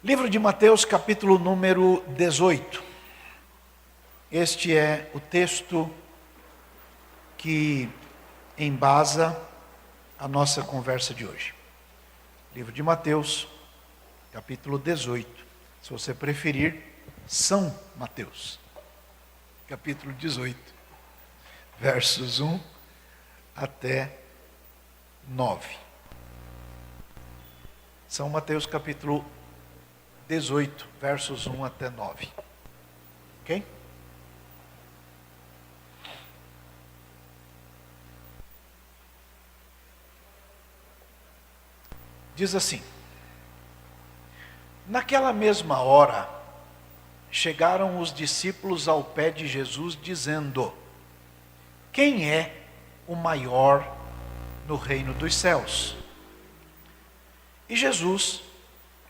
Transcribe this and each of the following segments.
Livro de Mateus, capítulo número 18. Este é o texto que embasa a nossa conversa de hoje. Livro de Mateus, capítulo 18. Se você preferir, São Mateus, capítulo 18, versos 1 até 9. São Mateus, capítulo 18, versos 1 até 9. Ok? Diz assim: naquela mesma hora, chegaram os discípulos ao pé de Jesus, dizendo: quem é o maior no reino dos céus? E Jesus,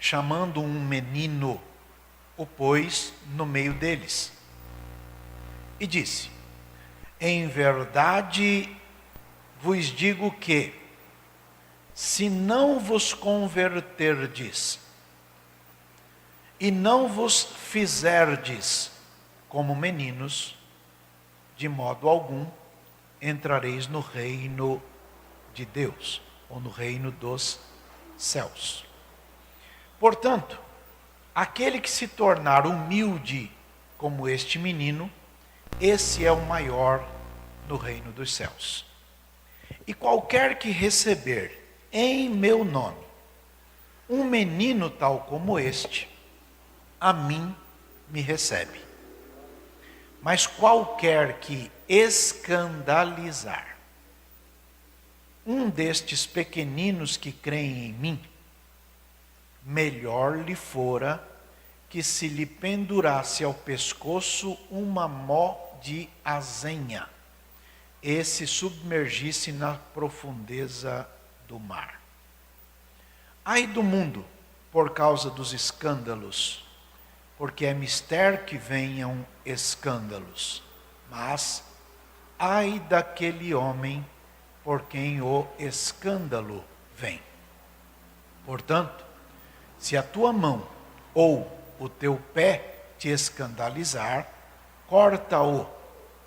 chamando um menino, o pôs no meio deles e disse: em verdade vos digo que, se não vos converterdes e não vos fizerdes como meninos, de modo algum entrareis no reino de Deus, ou no reino dos céus. Portanto, aquele que se tornar humilde como este menino, esse é o maior no reino dos céus. E qualquer que receber em meu nome um menino tal como este, a mim me recebe. Mas qualquer que escandalizar um destes pequeninos que creem em mim, melhor lhe fora que se lhe pendurasse ao pescoço uma mó de azenha e se submergisse na profundeza do mar. Ai do mundo por causa dos escândalos, porque é mister que venham escândalos, mas ai daquele homem por quem o escândalo vem. Portanto, se a tua mão ou o teu pé te escandalizar, corta-o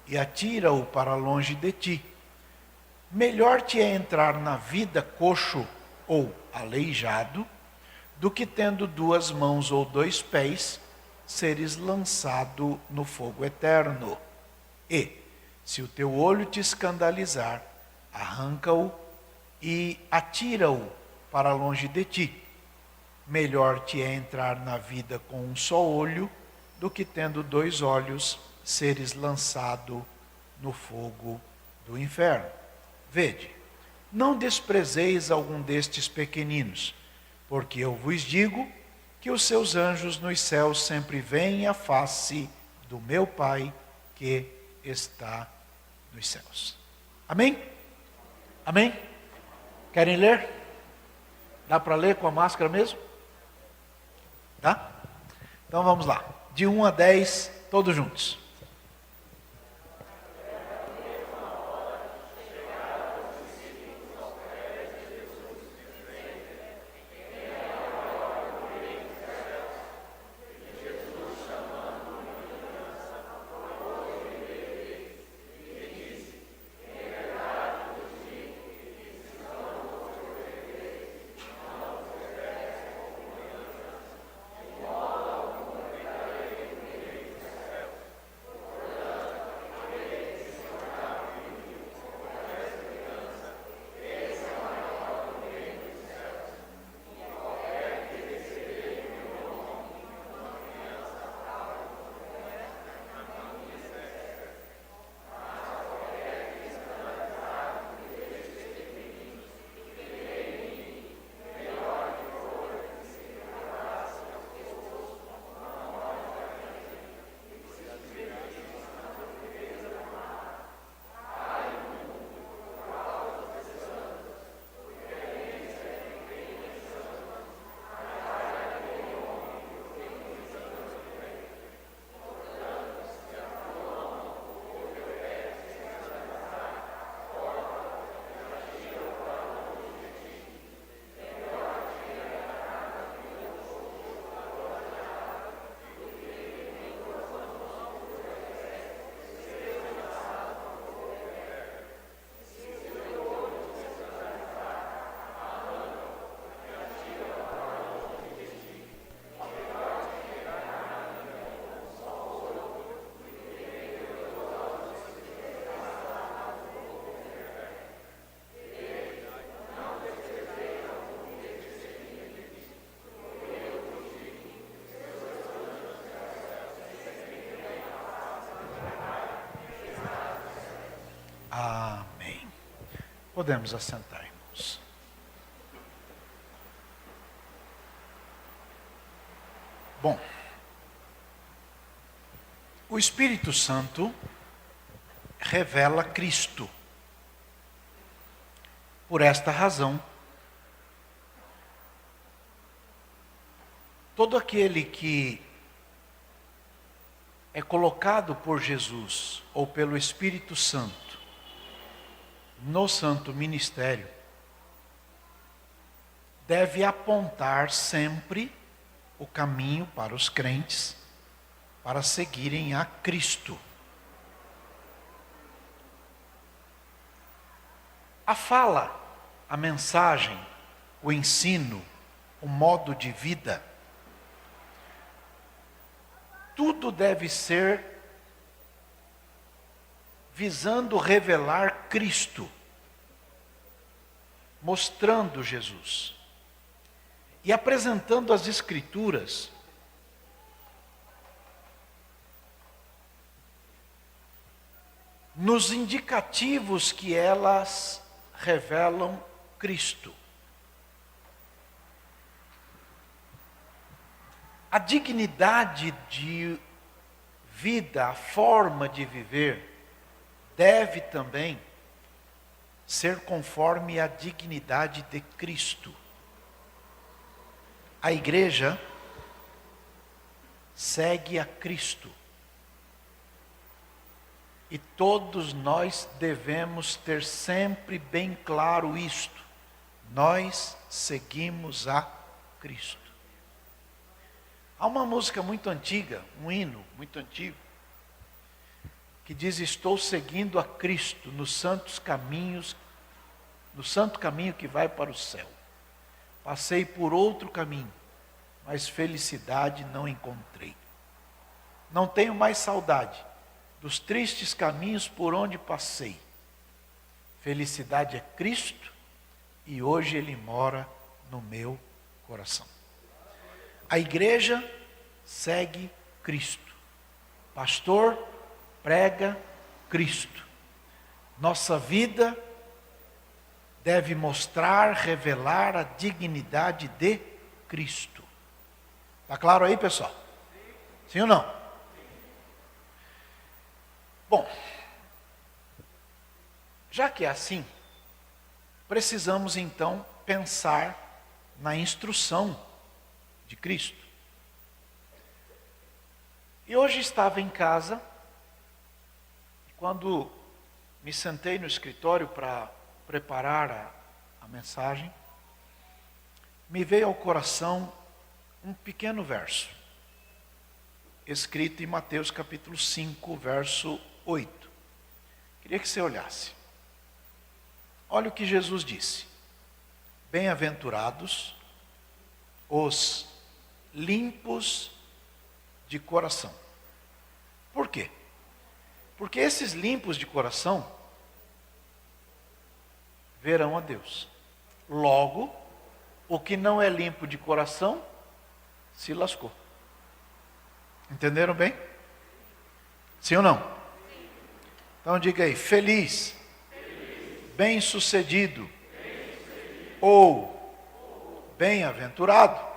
e atira-o para longe de ti. Melhor te é entrar na vida coxo ou aleijado, do que tendo duas mãos ou dois pés, seres lançado no fogo eterno. E, se o teu olho te escandalizar, arranca-o e atira-o para longe de ti. Melhor te é entrar na vida com um só olho, do que tendo dois olhos, seres lançado no fogo do inferno. Vede, não desprezeis algum destes pequeninos, porque eu vos digo que os seus anjos nos céus sempre veem a face do meu Pai que está nos céus. Amém? Amém? Querem ler? Dá para ler com a máscara mesmo? Tá? Então vamos lá. De 1 a 10, todos juntos. Podemos assentar, irmãos. Bom, o Espírito Santo revela Cristo. Por esta razão, todo aquele que é colocado por Jesus ou pelo Espírito Santo no santo ministério, deve apontar sempre o caminho para os crentes para seguirem a Cristo. A fala, a mensagem, o ensino, o modo de vida, tudo deve ser visando revelar Cristo, mostrando Jesus e apresentando as Escrituras nos indicativos que elas revelam Cristo. A dignidade de vida, a forma de viver, deve também ser conforme a dignidade de Cristo. A igreja segue a Cristo. E todos nós devemos ter sempre bem claro isto. Nós seguimos a Cristo. Há uma música muito antiga, um hino muito antigo, que diz: estou seguindo a Cristo nos santos caminhos, no santo caminho que vai para o céu. Passei por outro caminho, mas felicidade não encontrei. Não tenho mais saudade dos tristes caminhos por onde passei. Felicidade é Cristo e hoje Ele mora no meu coração. A igreja segue Cristo. Pastor prega Cristo. Nossa vida deve mostrar, revelar a dignidade de Cristo. Está claro aí, pessoal? Sim ou não? Bom, já que é assim, precisamos então pensar na instrução de Cristo. E hoje estava em casa, quando me sentei no escritório para preparar a mensagem, me veio ao coração um pequeno verso, escrito em Mateus capítulo 5, verso 8. Queria que você olhasse. Olha o que Jesus disse: bem-aventurados os limpos de coração. Por quê? Porque esses limpos de coração verão a Deus. Logo, o que não é limpo de coração se lascou. Entenderam bem? Sim ou não? Sim. Então diga aí: feliz, bem-sucedido, ou bem-aventurado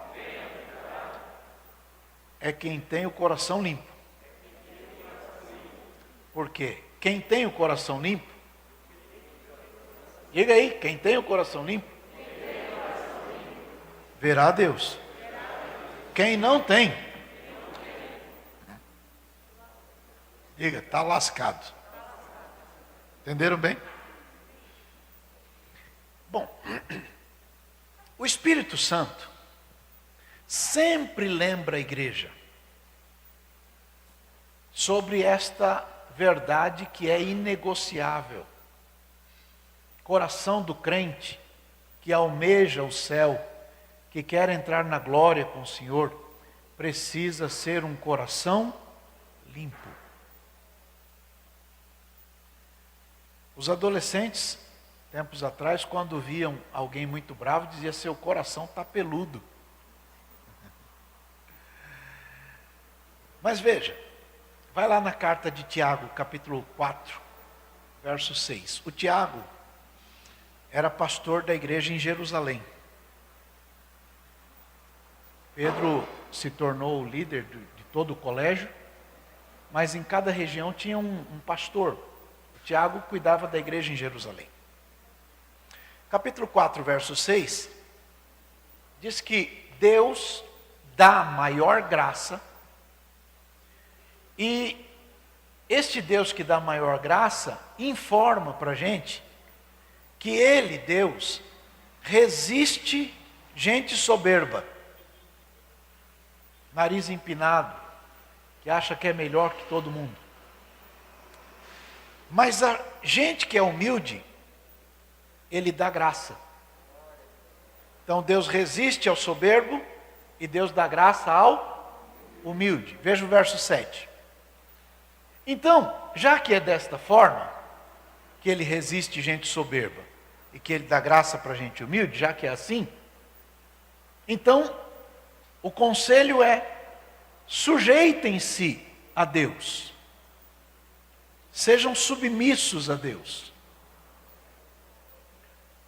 é quem tem o coração limpo. Por quê? Quem tem o coração limpo, diga aí, quem tem o coração limpo, verá a Deus. Quem não tem, diga, está lascado. Entenderam bem? Bom, o Espírito Santo sempre lembra a igreja sobre esta verdade que é inegociável. Coração do crente que almeja o céu, que quer entrar na glória com o Senhor, precisa ser um coração limpo. Os adolescentes, tempos atrás, quando viam alguém muito bravo, diziam: seu coração está peludo. Mas veja, vai lá na carta de Tiago, capítulo 4, verso 6. O Tiago era pastor da igreja em Jerusalém. Pedro se tornou o líder de todo o colégio, mas em cada região tinha um pastor. O Tiago cuidava da igreja em Jerusalém. Capítulo 4, verso 6, diz que Deus dá maior graça, e este Deus que dá maior graça informa para a gente que Ele, Deus, resiste gente soberba, nariz empinado, que acha que é melhor que todo mundo. Mas a gente que é humilde, Ele dá graça. Então Deus resiste ao soberbo e Deus dá graça ao humilde. Veja o verso 7. Então, já que é desta forma, que Ele resiste gente soberba e que Ele dá graça para gente humilde, já que é assim, então o conselho é: sujeitem-se a Deus, sejam submissos a Deus.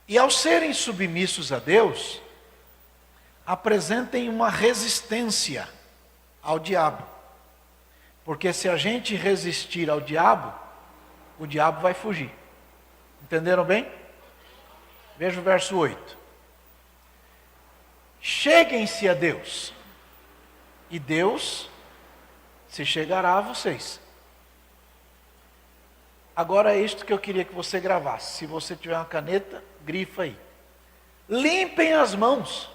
E ao serem submissos a Deus, apresentem uma resistência ao diabo. Porque se a gente resistir ao diabo, o diabo vai fugir. Entenderam bem? Veja o verso 8. Cheguem-se a Deus, e Deus se chegará a vocês. Agora é isto que eu queria que você gravasse. Se você tiver uma caneta, grifa aí. Limpem as mãos.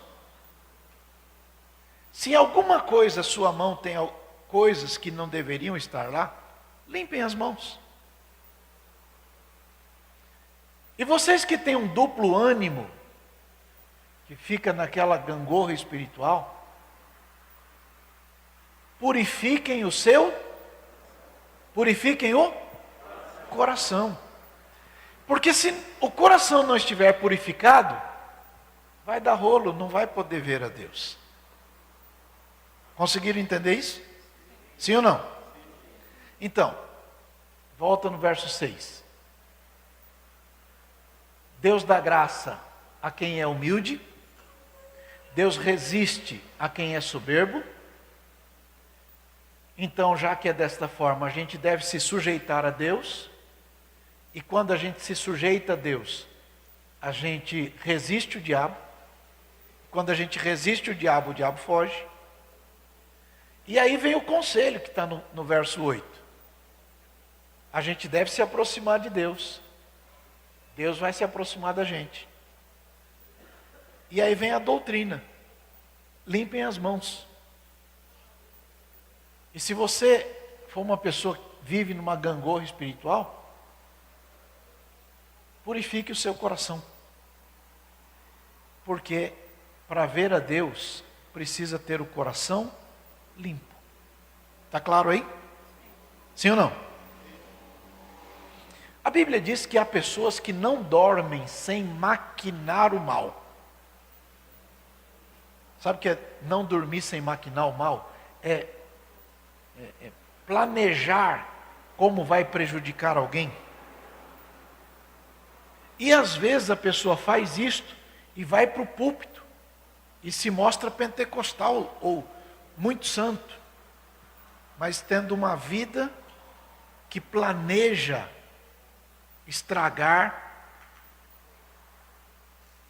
Se alguma coisa sua mão tem coisas que não deveriam estar lá, limpem as mãos. E vocês que têm um duplo ânimo, que fica naquela gangorra espiritual, purifiquem o coração. Porque se o coração não estiver purificado, vai dar rolo, não vai poder ver a Deus. Conseguiram entender isso? Sim ou não? Então, volta no verso 6. Deus dá graça a quem é humilde, Deus resiste a quem é soberbo. Então, já que é desta forma, a gente deve se sujeitar a Deus, e quando a gente se sujeita a Deus, a gente resiste o diabo. Quando a gente resiste o diabo foge. E aí vem o conselho que está no verso 8. A gente deve se aproximar de Deus. Deus vai se aproximar da gente. E aí vem a doutrina. Limpem as mãos. E se você for uma pessoa que vive numa gangorra espiritual, purifique o seu coração. Porque para ver a Deus, precisa ter o coração limpo. Está claro aí? Sim ou não? A Bíblia diz que há pessoas que não dormem sem maquinar o mal. Sabe o que é não dormir sem maquinar o mal? É planejar como vai prejudicar alguém. E às vezes a pessoa faz isto e vai para o púlpito e se mostra pentecostal ou muito santo, mas tendo uma vida que planeja estragar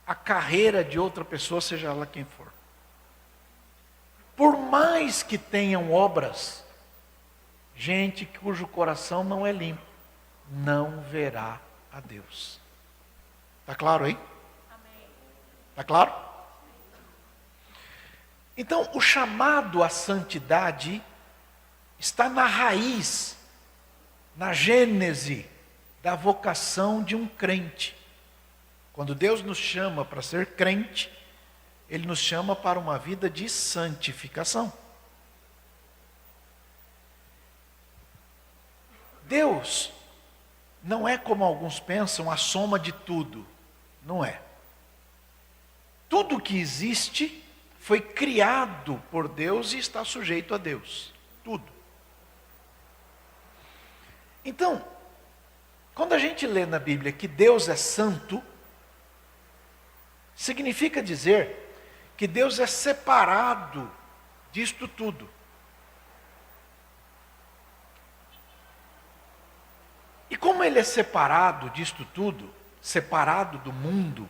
a carreira de outra pessoa, seja ela quem for. Por mais que tenham obras, gente cujo coração não é limpo, não verá a Deus. Está claro aí? Está claro? Então, o chamado à santidade está na raiz, na gênese da vocação de um crente. Quando Deus nos chama para ser crente, Ele nos chama para uma vida de santificação. Deus não é, como alguns pensam, a soma de tudo. Não é. Tudo que existe foi criado por Deus e está sujeito a Deus. Tudo. Então, quando a gente lê na Bíblia que Deus é santo, Significa dizer que Deus é separado disto tudo. E como Ele é separado disto tudo, separado do mundo,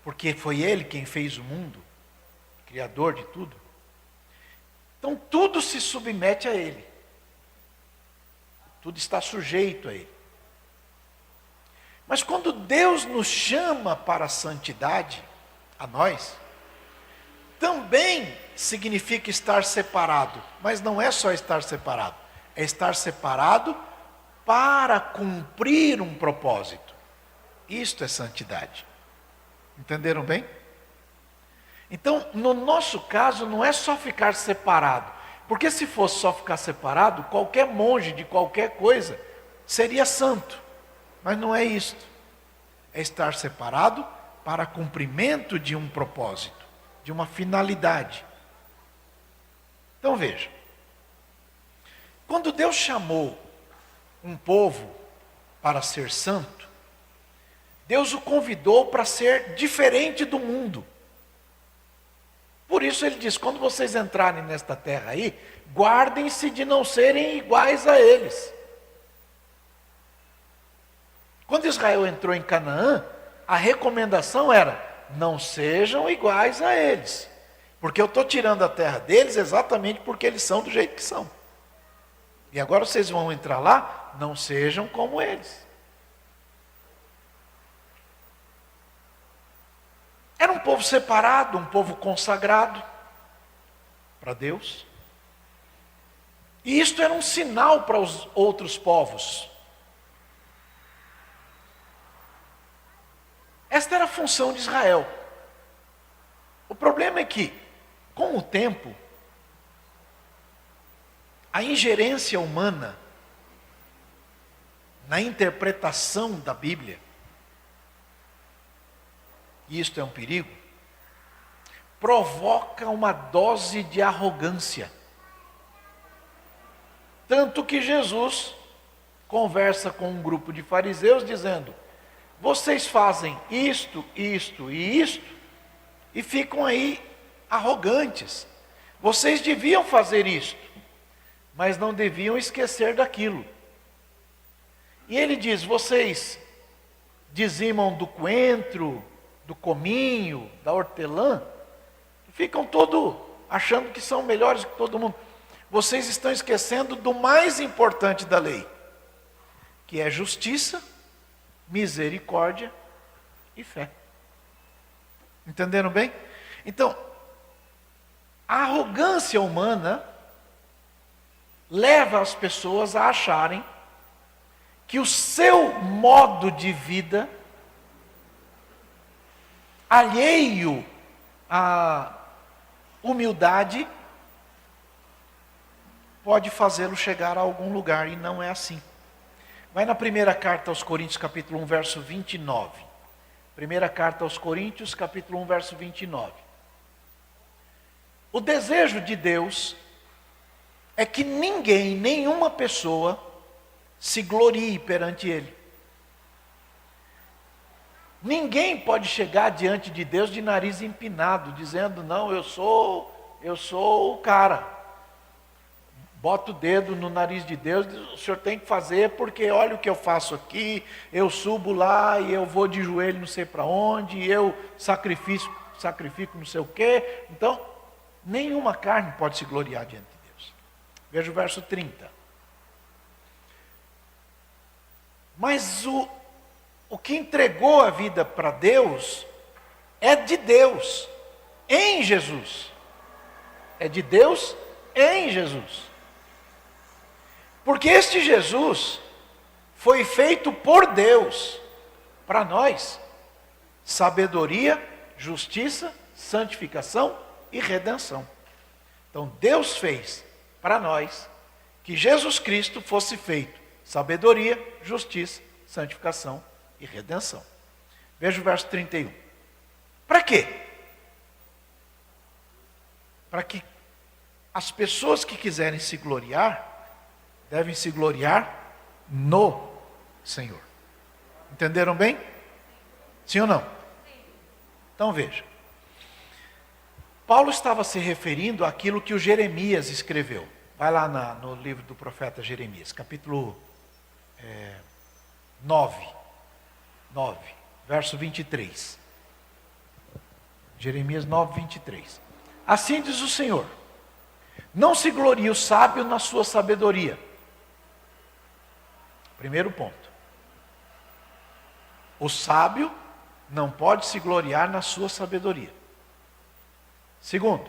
porque foi Ele quem fez o mundo, Criador de tudo, então tudo se submete a Ele. Tudo está sujeito a Ele. Mas quando Deus nos chama para a santidade, a nós, também significa estar separado. Mas não é só estar separado. É estar separado para cumprir um propósito. Isto é santidade. Entenderam bem? Então, no nosso caso, não é só ficar separado. Porque se fosse só ficar separado, qualquer monge de qualquer coisa seria santo. Mas não é isto. É estar separado para cumprimento de um propósito, de uma finalidade. Então veja. Quando Deus chamou um povo para ser santo, Deus o convidou para ser diferente do mundo. Por isso ele diz, quando vocês entrarem nesta terra aí, guardem-se de não serem iguais a eles. Quando Israel entrou em Canaã, a recomendação era, não sejam iguais a eles. Porque eu estou tirando a terra deles exatamente porque eles são do jeito que são. E agora vocês vão entrar lá, não sejam como eles. Era um povo separado, um povo consagrado para Deus. E isto era um sinal para os outros povos. Esta era a função de Israel. O problema é que, com o tempo, a ingerência humana na interpretação da Bíblia, e isto é um perigo, provoca uma dose de arrogância. Tanto que Jesus conversa com um grupo de fariseus dizendo, vocês fazem isto, isto e isto, e ficam aí arrogantes. Vocês deviam fazer isto, mas não deviam esquecer daquilo. E ele diz, vocês dizimam do coentro, do cominho, da hortelã, ficam todo achando que são melhores que todo mundo. Vocês estão esquecendo do mais importante da lei, que é justiça, misericórdia e fé. Entenderam bem? Então, a arrogância humana leva as pessoas a acharem que o seu modo de vida, alheio à humildade, pode fazê-lo chegar a algum lugar, e não é assim. Vai na primeira carta aos Coríntios, capítulo 1, verso 29. Primeira carta aos Coríntios, capítulo 1, verso 29. O desejo de Deus é que ninguém, nenhuma pessoa, se glorie perante Ele. Ninguém pode chegar diante de Deus de nariz empinado, dizendo, não, eu sou o cara. Bota o dedo no nariz de Deus, o senhor tem que fazer, porque olha o que eu faço aqui, eu subo lá e eu vou de joelho não sei para onde, eu sacrifico não sei o quê. Então, nenhuma carne pode se gloriar diante de Deus. Veja o verso 30. Mas o que entregou a vida para Deus é de Deus, em Jesus. É de Deus em Jesus. Porque este Jesus foi feito por Deus, para nós, sabedoria, justiça, santificação e redenção. Então Deus fez para nós que Jesus Cristo fosse feito sabedoria, justiça, santificação e redenção. Veja o verso 31. Para quê? Para que as pessoas que quiserem se gloriar, devem se gloriar no Senhor. Entenderam bem? Sim ou não? Então veja. Paulo estava se referindo àquilo que o Jeremias escreveu. Vai lá no livro do profeta Jeremias, capítulo 9, verso 23. Jeremias 9, 23. Assim diz o Senhor: não se glorie o sábio na sua sabedoria. Primeiro ponto. O sábio não pode se gloriar na sua sabedoria. Segundo,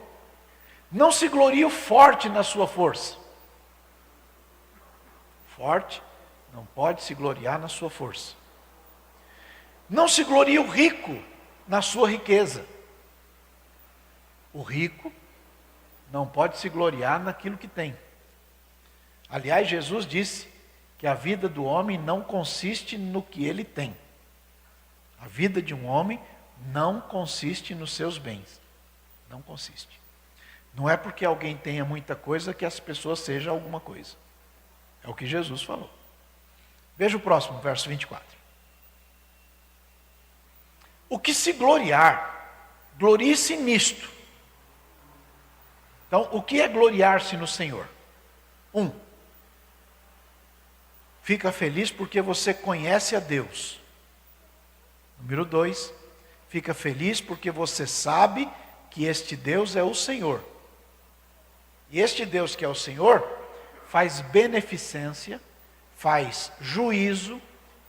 não se glorie o forte na sua força. Forte não pode se gloriar na sua força. Não se glorie o rico na sua riqueza. O rico não pode se gloriar naquilo que tem. Aliás, Jesus disse que a vida do homem não consiste no que ele tem. A vida de um homem não consiste nos seus bens. Não consiste. Não é porque alguém tenha muita coisa que as pessoas sejam alguma coisa. É o que Jesus falou. Veja o próximo, verso 24. O que se gloriar, glorie-se nisto. Então, o que é gloriar-se no Senhor? 1. Fica feliz porque você conhece a Deus. Número 2. Fica feliz porque você sabe que este Deus é o Senhor. E este Deus que é o Senhor, faz beneficência, faz juízo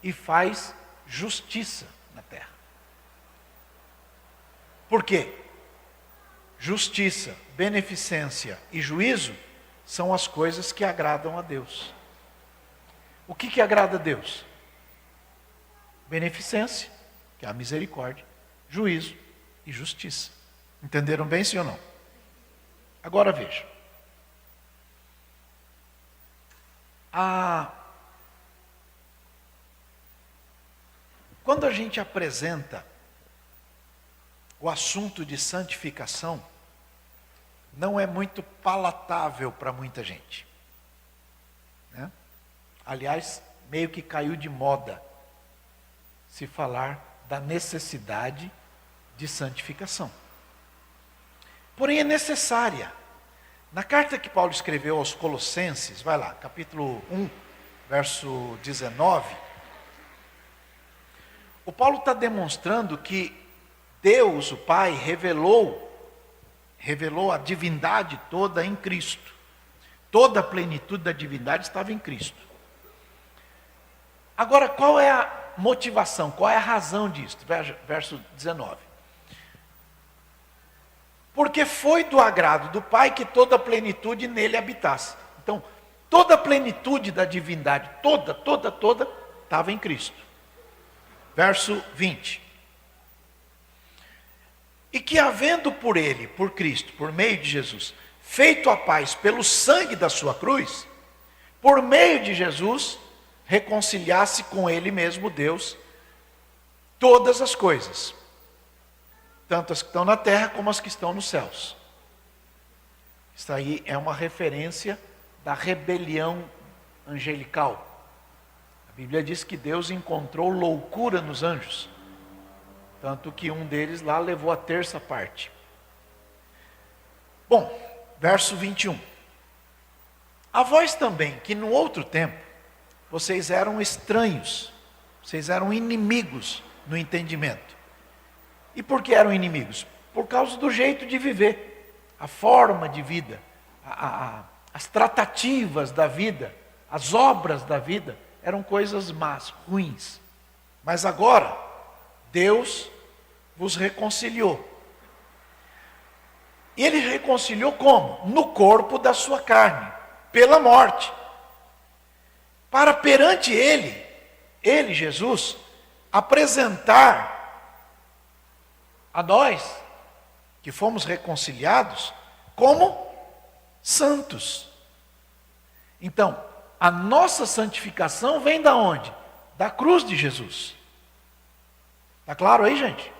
e faz justiça na terra. Por quê? Justiça, beneficência e juízo são as coisas que agradam a Deus. O que agrada a Deus? Beneficência, que é a misericórdia, juízo e justiça. Entenderam bem, sim ou não? Agora veja. Quando a gente apresenta o assunto de santificação, não é muito palatável para muita gente, né? Aliás, meio que caiu de moda se falar da necessidade de santificação. Porém, é necessária. Na carta que Paulo escreveu aos Colossenses, vai lá, capítulo 1, verso 19, o Paulo está demonstrando que Deus, o Pai, revelou a divindade toda em Cristo. Toda a plenitude da divindade estava em Cristo. Agora, qual é a motivação, qual é a razão disso? Verso 19. Porque foi do agrado do Pai que toda a plenitude nele habitasse. Então, toda a plenitude da divindade, toda, estava em Cristo. Verso 20. E que havendo por ele, por Cristo, por meio de Jesus, feito a paz pelo sangue da sua cruz, por meio de Jesus, reconciliasse com ele mesmo, Deus, todas as coisas, tanto as que estão na terra como as que estão nos céus. Isso aí é uma referência da rebelião angelical. A Bíblia diz que Deus encontrou loucura nos anjos, tanto que um deles lá levou a terça parte. Bom, verso 21. A vós também, que no outro tempo, vocês eram estranhos, vocês eram inimigos no entendimento. E por que eram inimigos? Por causa do jeito de viver, a forma de vida, as tratativas da vida, as obras da vida, eram coisas más, ruins. Mas agora, Deus vos reconciliou. E Ele reconciliou como? No corpo da sua carne, pela morte. Para perante Ele, Jesus, apresentar a nós, que fomos reconciliados, como santos. Então, a nossa santificação vem da onde? Da cruz de Jesus. Está claro aí, gente?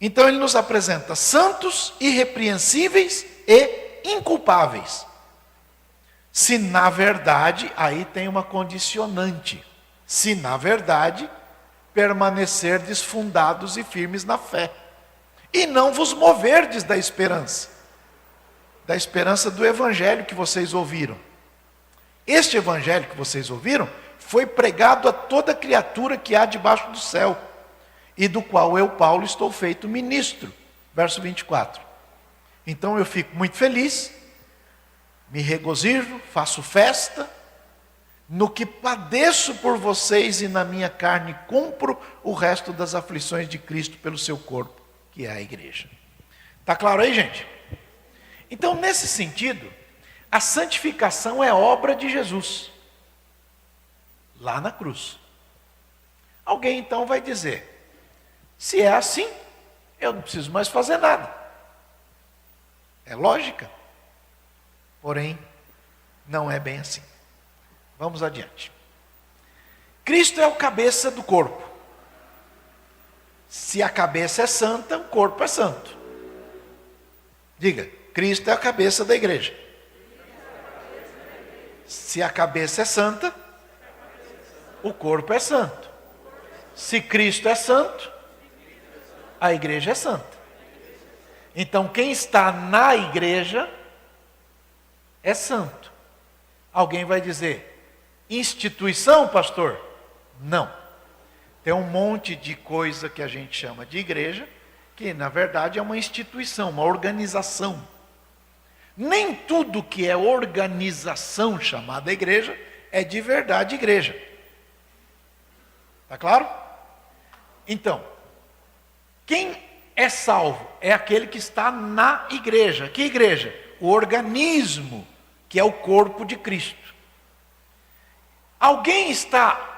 Então ele nos apresenta santos, irrepreensíveis e inculpáveis. Se na verdade, aí tem uma condicionante. Se na verdade, permanecerdes fundados e firmes na fé, e não vos moverdes da esperança do evangelho que vocês ouviram. Este evangelho que vocês ouviram foi pregado a toda criatura que há debaixo do céu, e do qual eu, Paulo, estou feito ministro. Verso 24. Então eu fico muito feliz, me regozijo, faço festa, no que padeço por vocês, e na minha carne cumpro o resto das aflições de Cristo pelo seu corpo, que é a igreja. Está claro aí, gente? Então, nesse sentido, a santificação é obra de Jesus, lá na cruz. Alguém então vai dizer, se é assim, eu não preciso mais fazer nada. É lógica. Porém, não é bem assim. Vamos adiante. Cristo é o cabeça do corpo. Se a cabeça é santa, o corpo é santo. Diga, Cristo é a cabeça da igreja. Se a cabeça é santa, o corpo é santo. Se Cristo é santo, a igreja é santa. Então, quem está na igreja é santo. Alguém vai dizer, instituição, pastor? Não. Tem um monte de coisa que a gente chama de igreja, que na verdade é uma instituição, uma organização. Nem tudo que é organização chamada igreja é de verdade igreja. Está claro? Então, quem é salvo é aquele que está na igreja. Que igreja? O organismo, que é o corpo de Cristo. Alguém está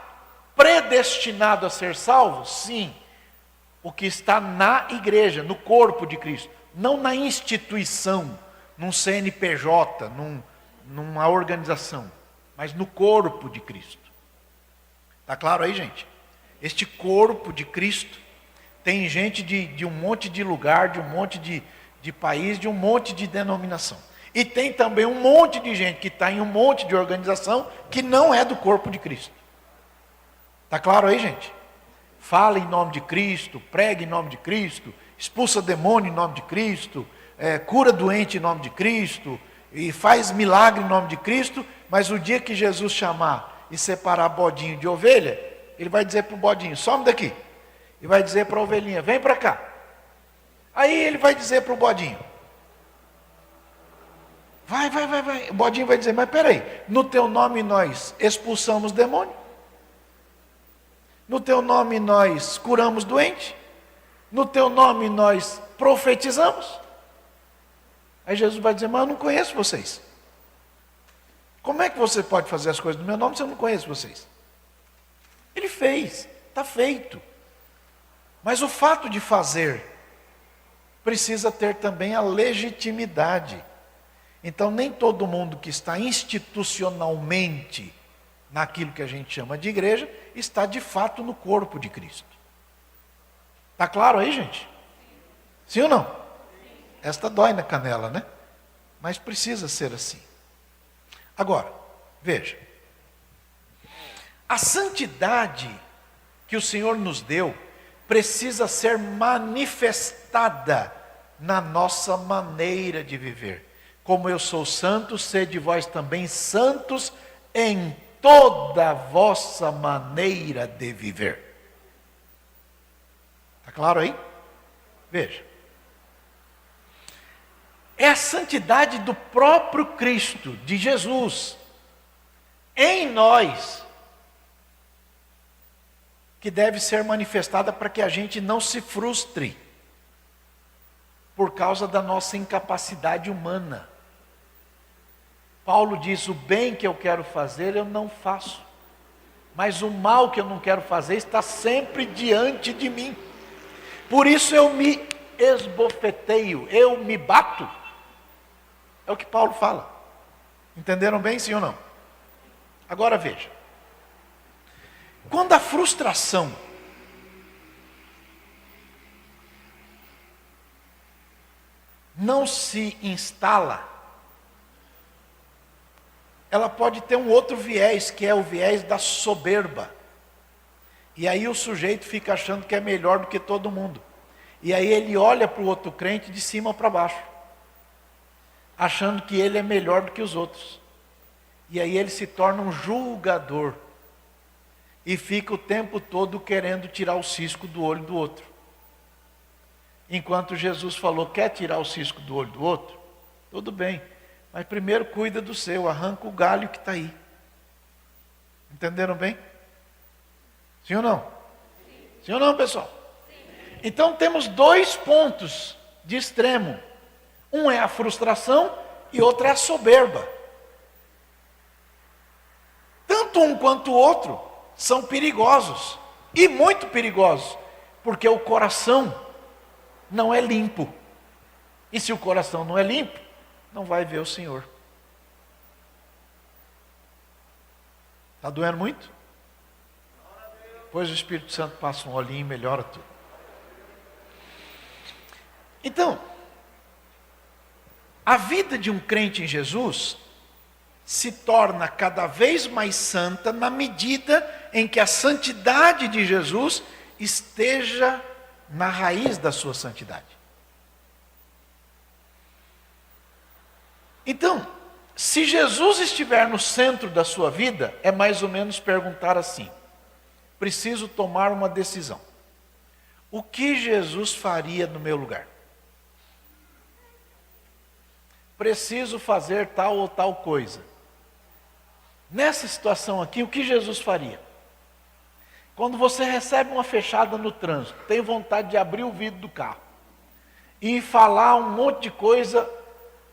predestinado a ser salvo? Sim. O que está na igreja, no corpo de Cristo. Não na instituição, num CNPJ, numa organização. Mas no corpo de Cristo. Está claro aí, gente? Este corpo de Cristo tem gente de um monte de lugar, de um monte de país, de um monte de denominação. E tem também um monte de gente que está em um monte de organização que não é do corpo de Cristo. Está claro aí, gente? Fala em nome de Cristo, prega em nome de Cristo, expulsa demônio em nome de Cristo, cura doente em nome de Cristo, e faz milagre em nome de Cristo, mas o dia que Jesus chamar e separar bodinho de ovelha, ele vai dizer para o bodinho, some daqui. E vai dizer para a ovelhinha, vem para cá. Aí ele vai dizer para o bodinho, vai. O bodinho vai dizer, mas peraí, no teu nome nós expulsamos demônio? No teu nome nós curamos doente? No teu nome nós profetizamos? Aí Jesus vai dizer, mas eu não conheço vocês. Como é que você pode fazer as coisas no meu nome se eu não conheço vocês? Ele fez, está feito. Mas o fato de fazer precisa ter também a legitimidade. Então nem todo mundo que está institucionalmente naquilo que a gente chama de igreja, está de fato no corpo de Cristo. Está claro aí, gente? Sim ou não? Esta dói na canela, né? Mas precisa ser assim. Agora, veja. A santidade que o Senhor nos deu precisa ser manifestada na nossa maneira de viver. Como eu sou santo, sede vós também santos em toda a vossa maneira de viver. Está claro aí? Veja. É a santidade do próprio Cristo, de Jesus, em nós, que deve ser manifestada para que a gente não se frustre, por causa da nossa incapacidade humana. Paulo diz, o bem que eu quero fazer eu não faço, mas o mal que eu não quero fazer está sempre diante de mim. Por isso eu me esbofeteio, eu me bato. É o que Paulo fala. Entenderam bem, sim ou não? Agora veja. Quando a frustração não se instala, ela pode ter um outro viés, que é o viés da soberba. E aí o sujeito fica achando que é melhor do que todo mundo. E aí ele olha para o outro crente de cima para baixo, achando que ele é melhor do que os outros. E aí ele se torna um julgador. E fica o tempo todo querendo tirar o cisco do olho do outro. Enquanto Jesus falou, quer tirar o cisco do olho do outro? Tudo bem, mas primeiro cuida do seu, arranca o galho que está aí. Entenderam bem? Sim ou não? Sim ou não, pessoal? Então temos dois pontos de extremo. Um é a frustração e outro é a soberba. Tanto um quanto o outro são perigosos, e muito perigosos, porque o coração não é limpo. E se o coração não é limpo, não vai ver o Senhor. Está doendo muito? Pois o Espírito Santo passa um olhinho e melhora tudo. Então, a vida de um crente em Jesus se torna cada vez mais santa na medida em que a santidade de Jesus esteja na raiz da sua santidade. Então, se Jesus estiver no centro da sua vida, é mais ou menos perguntar assim: preciso tomar uma decisão. O que Jesus faria no meu lugar? Preciso fazer tal ou tal coisa. Nessa situação aqui, o que Jesus faria? Quando você recebe uma fechada no trânsito, tem vontade de abrir o vidro do carro e falar um monte de coisa,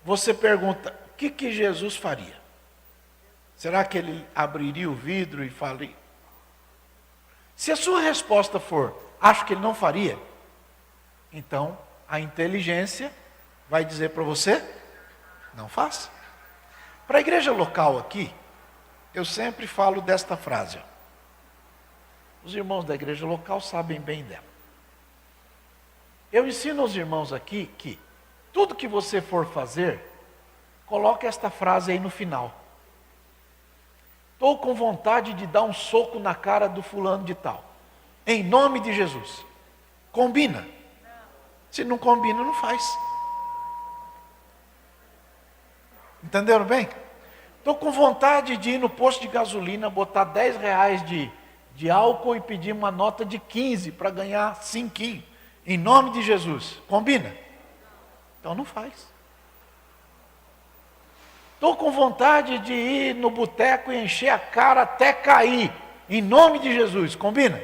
você pergunta, o que Jesus faria? Será que ele abriria o vidro e falaria? Se a sua resposta for, acho que ele não faria, então a inteligência vai dizer para você, não faça. Para a igreja local aqui, eu sempre falo desta frase. Os irmãos da igreja local sabem bem dela. Eu ensino aos irmãos aqui que tudo que você for fazer, coloque esta frase aí no final. Estou com vontade de dar um soco na cara do fulano de tal. Em nome de Jesus. Combina? Se não combina, não faz. Entenderam bem? Estou com vontade de ir no posto de gasolina, botar 10 reais de álcool e pedir uma nota de 15 para ganhar 5. Em nome de Jesus. Combina? Então não faz. Estou com vontade de ir no boteco e encher a cara até cair. Em nome de Jesus. Combina?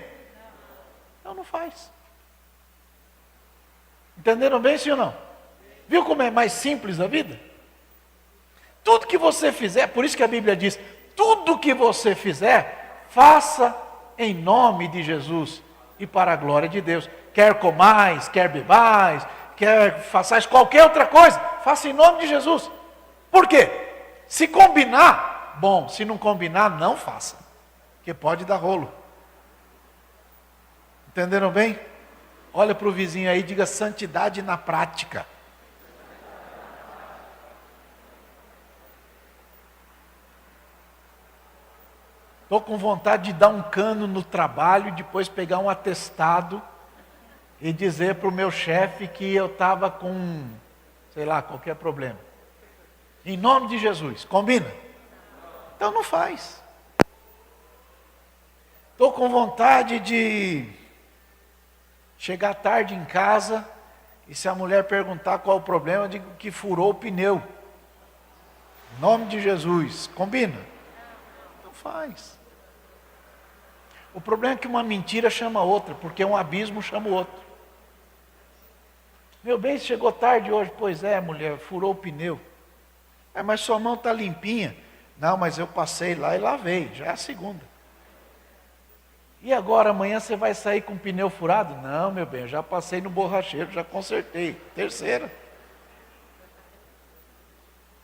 Então não faz. Entenderam bem, sim ou não? Viu como é mais simples a vida? Tudo que você fizer, por isso que a Bíblia diz, tudo que você fizer, faça em nome de Jesus e para a glória de Deus. Quer comais, quer bebais, quer façais qualquer outra coisa, faça em nome de Jesus. Por quê? Se combinar, bom, se não combinar, não faça, porque pode dar rolo. Entenderam bem? Olha para o vizinho aí e diga santidade na prática. Estou com vontade de dar um cano no trabalho e depois pegar um atestado e dizer para o meu chefe que eu estava com, sei lá, qualquer problema. Em nome de Jesus, combina? Então não faz. Estou com vontade de chegar tarde em casa e se a mulher perguntar qual o problema, eu digo que furou o pneu. Em nome de Jesus, combina? Não faz. O problema é que uma mentira chama outra, porque um abismo chama o outro. Meu bem, chegou tarde hoje. Pois é, mulher, furou o pneu. Mas sua mão está limpinha. Não, mas eu passei lá e lavei, já é a segunda. E agora, amanhã você vai sair com o pneu furado? Não, meu bem, eu já passei no borracheiro, já consertei. Terceira.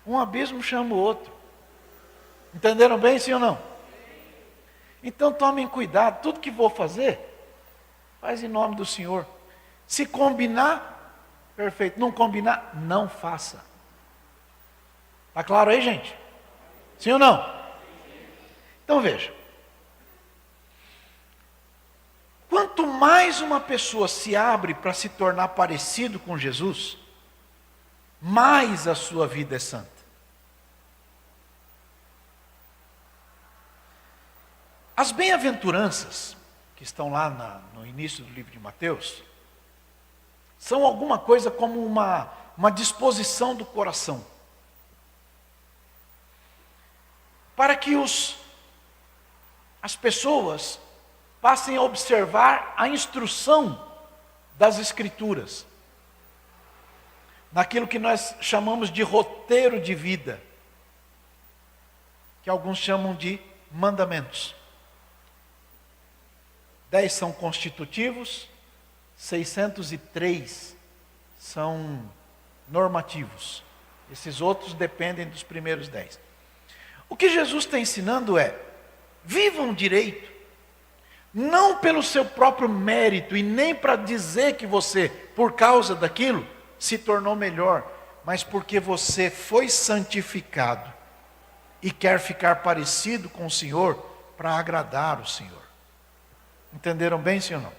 Um abismo chama o outro. Entenderam bem, sim ou não? Então tomem cuidado, tudo que vou fazer, faz em nome do Senhor. Se combinar, perfeito. Não combinar, não faça. Está claro aí, gente? Sim ou não? Então veja. mais uma pessoa se abre para se tornar parecido com Jesus, mais a sua vida é santa. As bem-aventuranças, que estão lá no início do livro de Mateus, são alguma coisa como uma disposição do coração, para que as pessoas passem a observar a instrução das Escrituras, naquilo que nós chamamos de roteiro de vida, que alguns chamam de mandamentos. 10 são constitutivos, 603 são normativos. Esses outros dependem dos primeiros 10. O que Jesus está ensinando é: vivam direito, não pelo seu próprio mérito e nem para dizer que você, por causa daquilo, se tornou melhor, mas porque você foi santificado e quer ficar parecido com o Senhor para agradar o Senhor. Entenderam bem, sim ou não?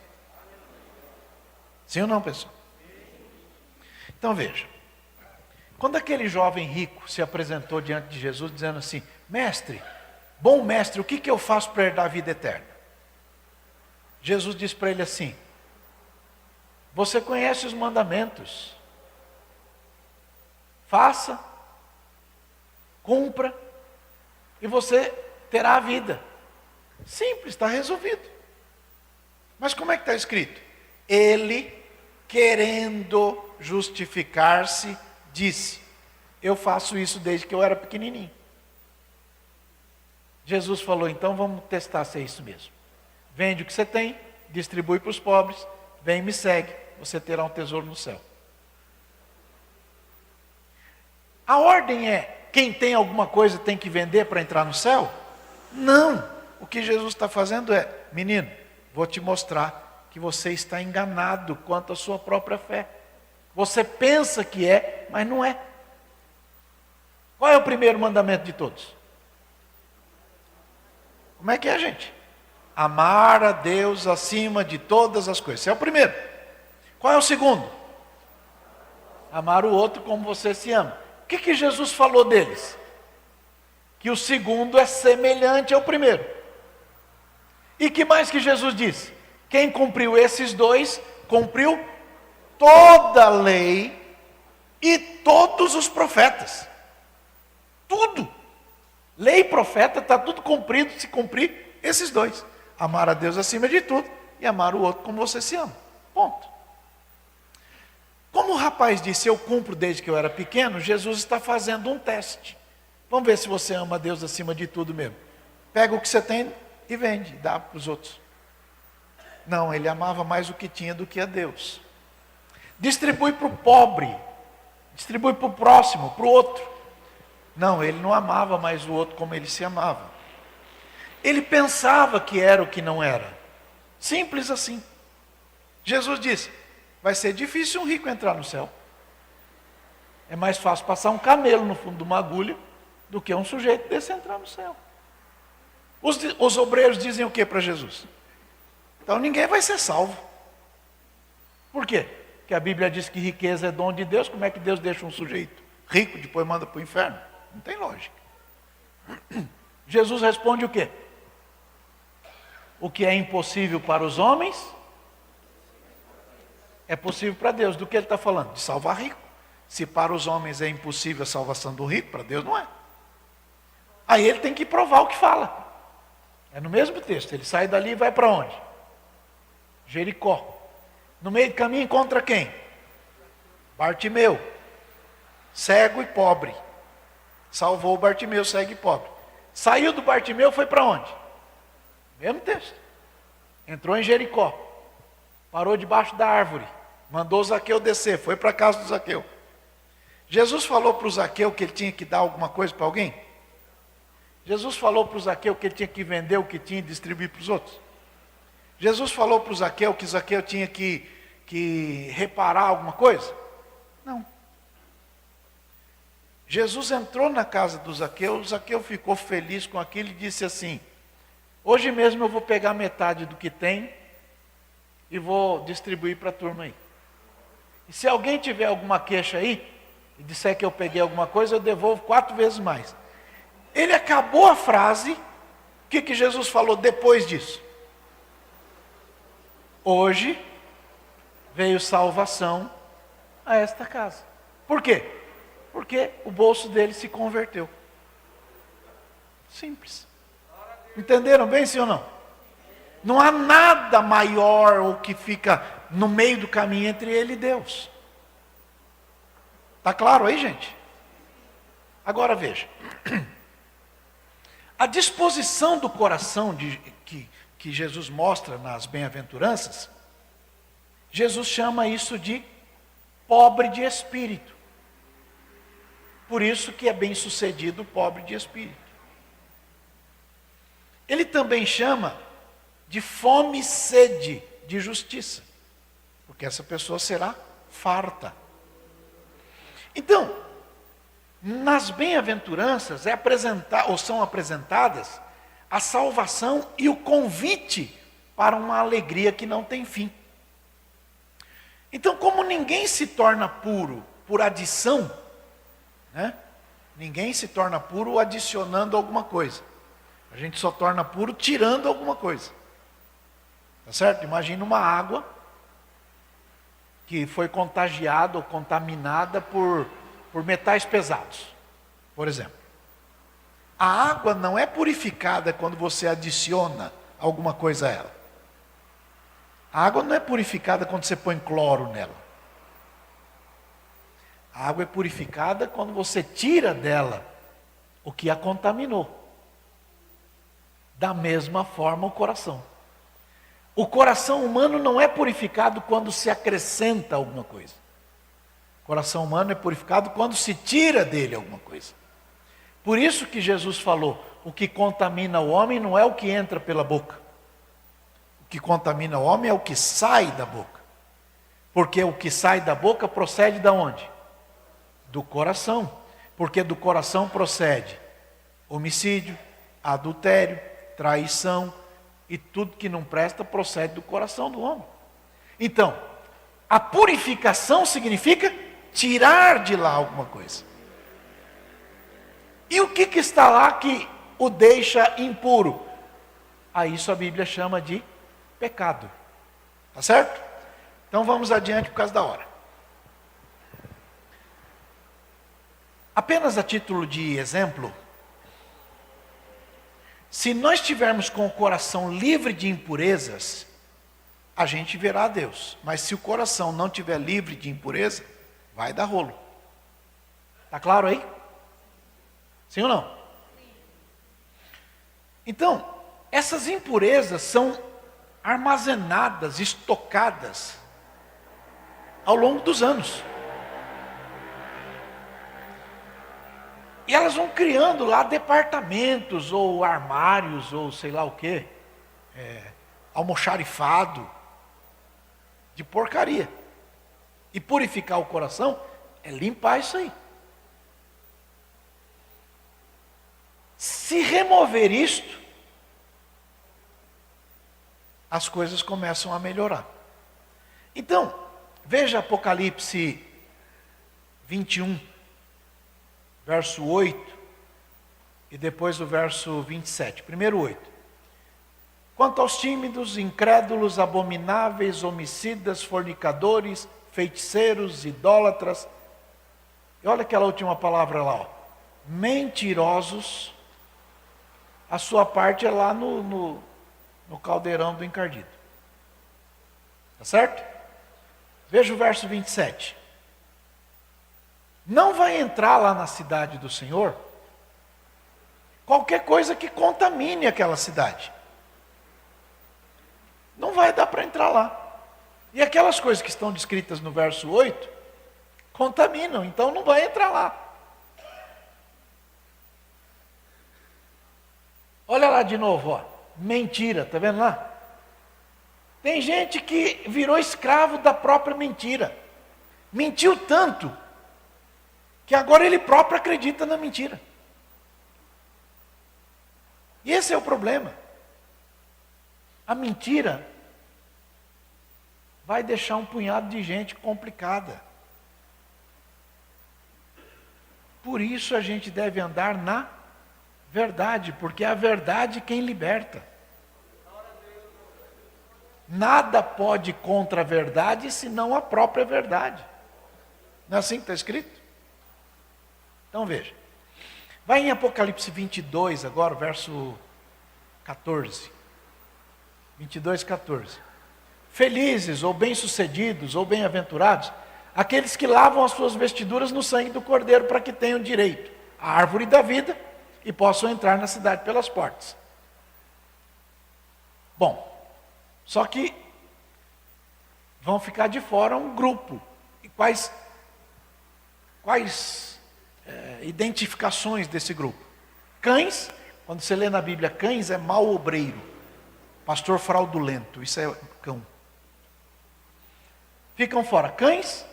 Sim ou não, pessoal? Então veja, quando aquele jovem rico se apresentou diante de Jesus dizendo assim: mestre, bom mestre, o que eu faço para herdar a vida eterna? Jesus disse para ele assim: você conhece os mandamentos, faça, cumpra, e você terá a vida. Simples, está resolvido. Mas como é que está escrito? Ele, querendo justificar-se, disse: eu faço isso desde que eu era pequenininho. Jesus falou: então vamos testar se é isso mesmo. Vende o que você tem, distribui para os pobres, vem e me segue, você terá um tesouro no céu. A ordem é: quem tem alguma coisa tem que vender para entrar no céu? Não. O que Jesus está fazendo é: menino, vou te mostrar que você está enganado quanto à sua própria fé. Você pensa que é, mas não é. Qual é o primeiro mandamento de todos? Como é que é, gente? Amar a Deus acima de todas as coisas. Esse é o primeiro. Qual é o segundo? Amar o outro como você se ama. O que Jesus falou deles? Que o segundo é semelhante ao primeiro. E que mais que Jesus disse? Quem cumpriu esses dois, cumpriu toda a lei e todos os profetas. Tudo. Lei e profeta, está tudo cumprido se cumprir esses dois. Amar a Deus acima de tudo e amar o outro como você se ama. Ponto. Como o rapaz disse: eu cumpro desde que eu era pequeno, Jesus está fazendo um teste. Vamos ver se você ama a Deus acima de tudo mesmo. Pega o que você tem e vende, dá para os outros. Não, ele amava mais o que tinha do que a Deus. Distribui para o pobre, distribui para o próximo, para o outro. Não, ele não amava mais o outro como ele se amava. Ele pensava que era o que não era. Simples assim. Jesus disse: vai ser difícil um rico entrar no céu. É mais fácil passar um camelo no fundo de uma agulha do que um sujeito desse entrar no céu. Os obreiros dizem o que para Jesus? Então ninguém vai ser salvo. Por quê? Porque a Bíblia diz que riqueza é dom de Deus. Como é que Deus deixa um sujeito rico e depois manda para o inferno? Não tem lógica. Jesus responde o quê? O que é impossível para os homens é possível para Deus. Do que ele está falando? De salvar rico. Se para os homens é impossível a salvação do rico, para Deus não é. Aí ele tem que provar o que fala. É no mesmo texto. Ele sai dali e vai para onde? Jericó. No meio do caminho encontra quem? Bartimeu. Cego e pobre. Salvou o Bartimeu, cego e pobre. Saiu do Bartimeu, foi para onde? Mesmo texto. Entrou em Jericó. Parou debaixo da árvore. Mandou o Zaqueu descer. Foi para a casa do Zaqueu. Jesus falou para o Zaqueu que ele tinha que dar alguma coisa para alguém? Jesus falou para o Zaqueu que ele tinha que vender o que tinha e distribuir para os outros? Jesus falou para o Zaqueu que Zaqueu tinha que reparar alguma coisa? Não. Jesus entrou na casa do Zaqueu, o Zaqueu ficou feliz com aquilo e disse assim: hoje mesmo eu vou pegar metade do que tem e vou distribuir para a turma aí. E se alguém tiver alguma queixa aí, e disser que eu peguei alguma coisa, eu devolvo 4 vezes mais. Ele acabou a frase, o que Jesus falou depois disso? Hoje veio salvação a esta casa. Por quê? Porque o bolso dele se converteu. Simples. Entenderam bem, sim ou não? Não há nada maior ou que fica no meio do caminho entre ele e Deus. Está claro aí, gente? Agora veja. A disposição do coração que Jesus mostra nas bem-aventuranças, Jesus chama isso de pobre de espírito. Por isso que é bem-sucedido o pobre de espírito. Ele também chama de fome e sede de justiça, porque essa pessoa será farta. Então, nas bem-aventuranças são apresentadas a salvação e o convite para uma alegria que não tem fim. Então, como ninguém se torna puro por adição, né? Ninguém se torna puro adicionando alguma coisa. A gente só torna puro tirando alguma coisa. Tá certo? Imagina uma água que foi contagiada ou contaminada por metais pesados, por exemplo. A água não é purificada quando você adiciona alguma coisa a ela. A água não é purificada quando você põe cloro nela. A água é purificada quando você tira dela o que a contaminou. Da mesma forma o coração. O coração humano não é purificado quando se acrescenta alguma coisa. O coração humano é purificado quando se tira dele alguma coisa. Por isso que Jesus falou, o que contamina o homem não é o que entra pela boca. O que contamina o homem é o que sai da boca. Porque o que sai da boca procede de onde? Do coração. Porque do coração procede homicídio, adultério, traição, e tudo que não presta procede do coração do homem. Então, a purificação significa tirar de lá alguma coisa. E o que está lá que o deixa impuro? A isso a Bíblia chama de pecado. Tá certo? Então vamos adiante por causa da hora. Apenas a título de exemplo, se nós estivermos com o coração livre de impurezas, a gente verá a Deus. Mas se o coração não estiver livre de impureza, vai dar rolo. Está claro aí? Sim ou não? Então, essas impurezas são armazenadas, estocadas ao longo dos anos. E elas vão criando lá departamentos, ou armários, ou sei lá o quê, almoxarifado, de porcaria. E purificar o coração é limpar isso aí. Se remover isto, as coisas começam a melhorar. Então, veja Apocalipse 21, verso 8, e depois o verso 27. Primeiro 8. Quanto aos tímidos, incrédulos, abomináveis, homicidas, fornicadores, feiticeiros, idólatras, e olha aquela última palavra lá, ó, mentirosos, a sua parte é lá no caldeirão do encardido. Tá certo? Veja o verso 27. Não vai entrar lá na cidade do Senhor qualquer coisa que contamine aquela cidade. Não vai dar para entrar lá. E aquelas coisas que estão descritas no verso 8, contaminam, então não vai entrar lá. Olha lá de novo, ó. Mentira, tá vendo lá? Tem gente que virou escravo da própria mentira. Mentiu tanto que agora ele próprio acredita na mentira. E esse é o problema. A mentira vai deixar um punhado de gente complicada. Por isso a gente deve andar na verdade, porque é a verdade quem liberta. Nada pode contra a verdade, senão a própria verdade. Não é assim que está escrito? Então veja. Vai em Apocalipse 22 agora, verso 14. 22, 14. Felizes, ou bem-sucedidos, ou bem-aventurados, aqueles que lavam as suas vestiduras no sangue do Cordeiro, para que tenham direito à árvore da vida e possam entrar na cidade pelas portas. Bom, só que vão ficar de fora um grupo. E quais identificações desse grupo? Cães, quando você lê na Bíblia cães, é mau obreiro, pastor fraudulento, isso é cão. Ficam fora cães,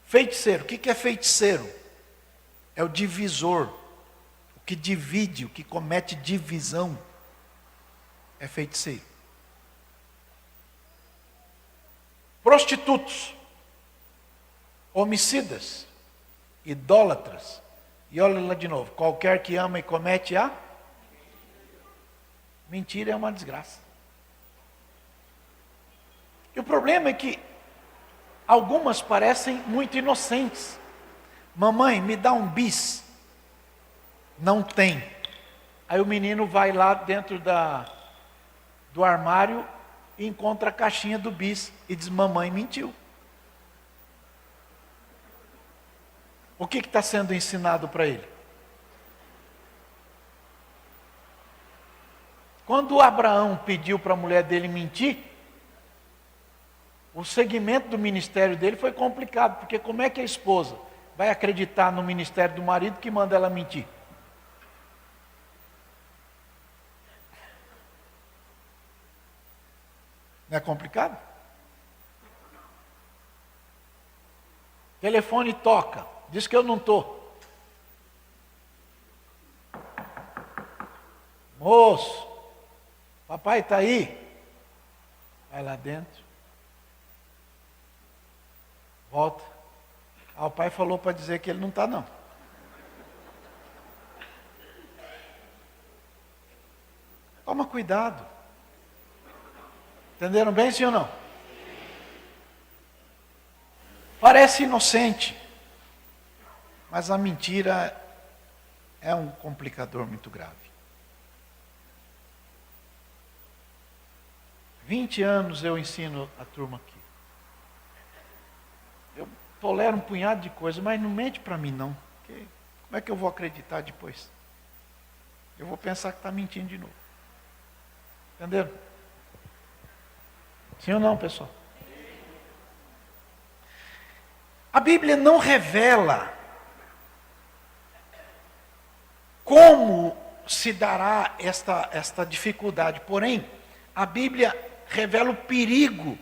feiticeiro. O que é feiticeiro? É o divisor, o que divide, o que comete divisão, é feiticeiro. Prostitutos, homicidas, idólatras, e olha lá de novo, qualquer que ama e comete a mentira é uma desgraça. E o problema é que algumas parecem muito inocentes. Mamãe, me dá um bis. Não tem. Aí o menino vai lá dentro do armário e encontra a caixinha do bis e diz, mamãe mentiu. O que está sendo ensinado para ele? Quando Abraão pediu para a mulher dele mentir, o segmento do ministério dele foi complicado, porque como é que a esposa vai acreditar no ministério do marido que manda ela mentir? Não é complicado? Telefone toca, diz que eu não estou. Moço, papai está aí? Vai lá dentro. Volta. O pai falou para dizer que ele não está não. Toma cuidado. Entenderam bem, sim ou não? Parece inocente, mas a mentira é um complicador muito grave. 20 anos eu ensino a turma aqui. Eu tolero um punhado de coisas, mas não mente para mim não. Porque como é que eu vou acreditar depois? Eu vou pensar que está mentindo de novo. Entenderam? Sim ou não, pessoal? A Bíblia não revela como se dará esta dificuldade. Porém, a Bíblia revela o perigo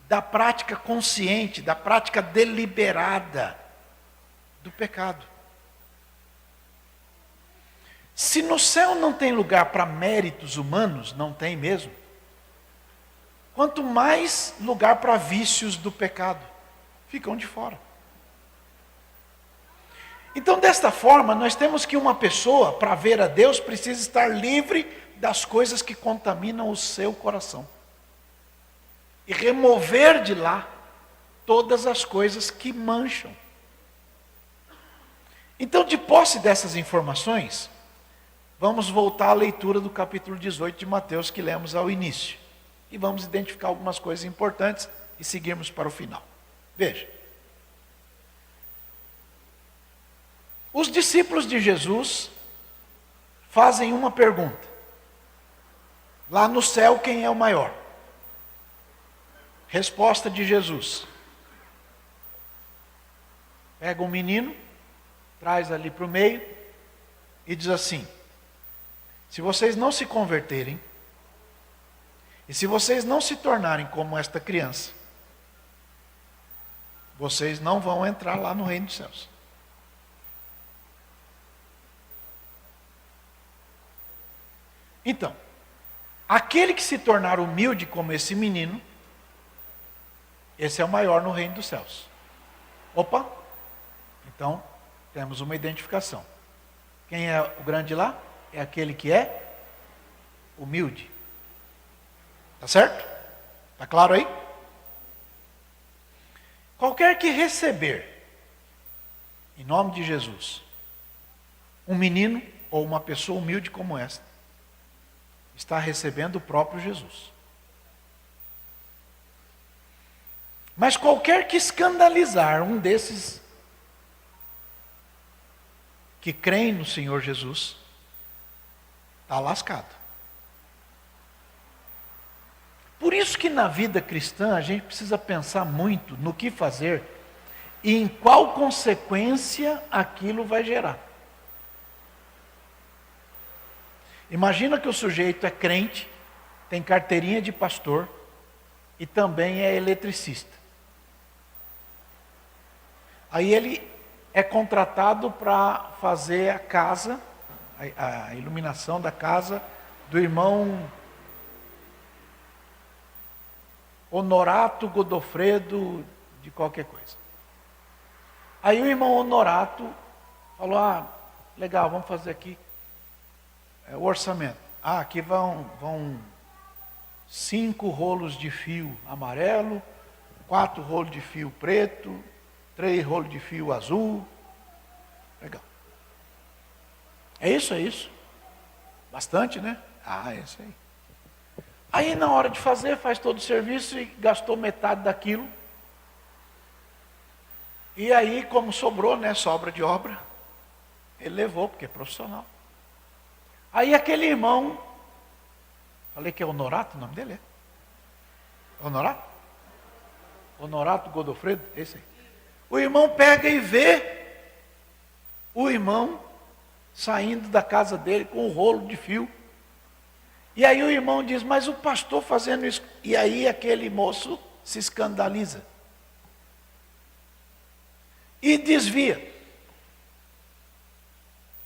da prática consciente, da prática deliberada do pecado. Se no céu não tem lugar para méritos humanos, não tem mesmo, quanto mais lugar para vícios do pecado, ficam de fora. Então, desta forma, nós temos que uma pessoa, para ver a Deus, precisa estar livre das coisas que contaminam o seu coração. E remover de lá todas as coisas que mancham. Então, de posse dessas informações, vamos voltar à leitura do capítulo 18 de Mateus, que lemos ao início. E vamos identificar algumas coisas importantes e seguirmos para o final. Veja. Os discípulos de Jesus fazem uma pergunta. Lá no céu, quem é o maior? Resposta de Jesus. Pega um menino, traz ali para o meio e diz assim: se vocês não se converterem, e se vocês não se tornarem como esta criança, vocês não vão entrar lá no reino dos céus. Então, aquele que se tornar humilde como esse menino, esse é o maior no reino dos céus. Opa, então temos uma identificação. Quem é o grande lá? É aquele que é humilde. Tá certo? Tá claro aí? Qualquer que receber, em nome de Jesus, um menino ou uma pessoa humilde como esta, está recebendo o próprio Jesus. Mas qualquer que escandalizar um desses que creem no Senhor Jesus, está lascado. Por isso que na vida cristã a gente precisa pensar muito no que fazer e em qual consequência aquilo vai gerar. Imagina que o sujeito é crente, tem carteirinha de pastor e também é eletricista. Aí ele é contratado para fazer a casa, a iluminação da casa do irmão Honorato Godofredo de qualquer coisa. Aí o irmão Honorato falou, legal, vamos fazer aqui o orçamento. Aqui vão 5 rolos de fio amarelo, 4 rolos de fio preto, 3 rolos de fio azul. Legal. É isso? Bastante, né? É isso aí. Aí na hora de fazer, faz todo o serviço e gastou metade daquilo. E aí, como sobrou, né, sobra de obra, ele levou, porque é profissional. Aí aquele irmão, falei que é Honorato, o nome dele é? Honorato? Honorato Godofredo, esse aí. O irmão pega e vê o irmão saindo da casa dele com um rolo de fio. E aí o irmão diz, mas o pastor fazendo isso. E aí aquele moço se escandaliza. E desvia.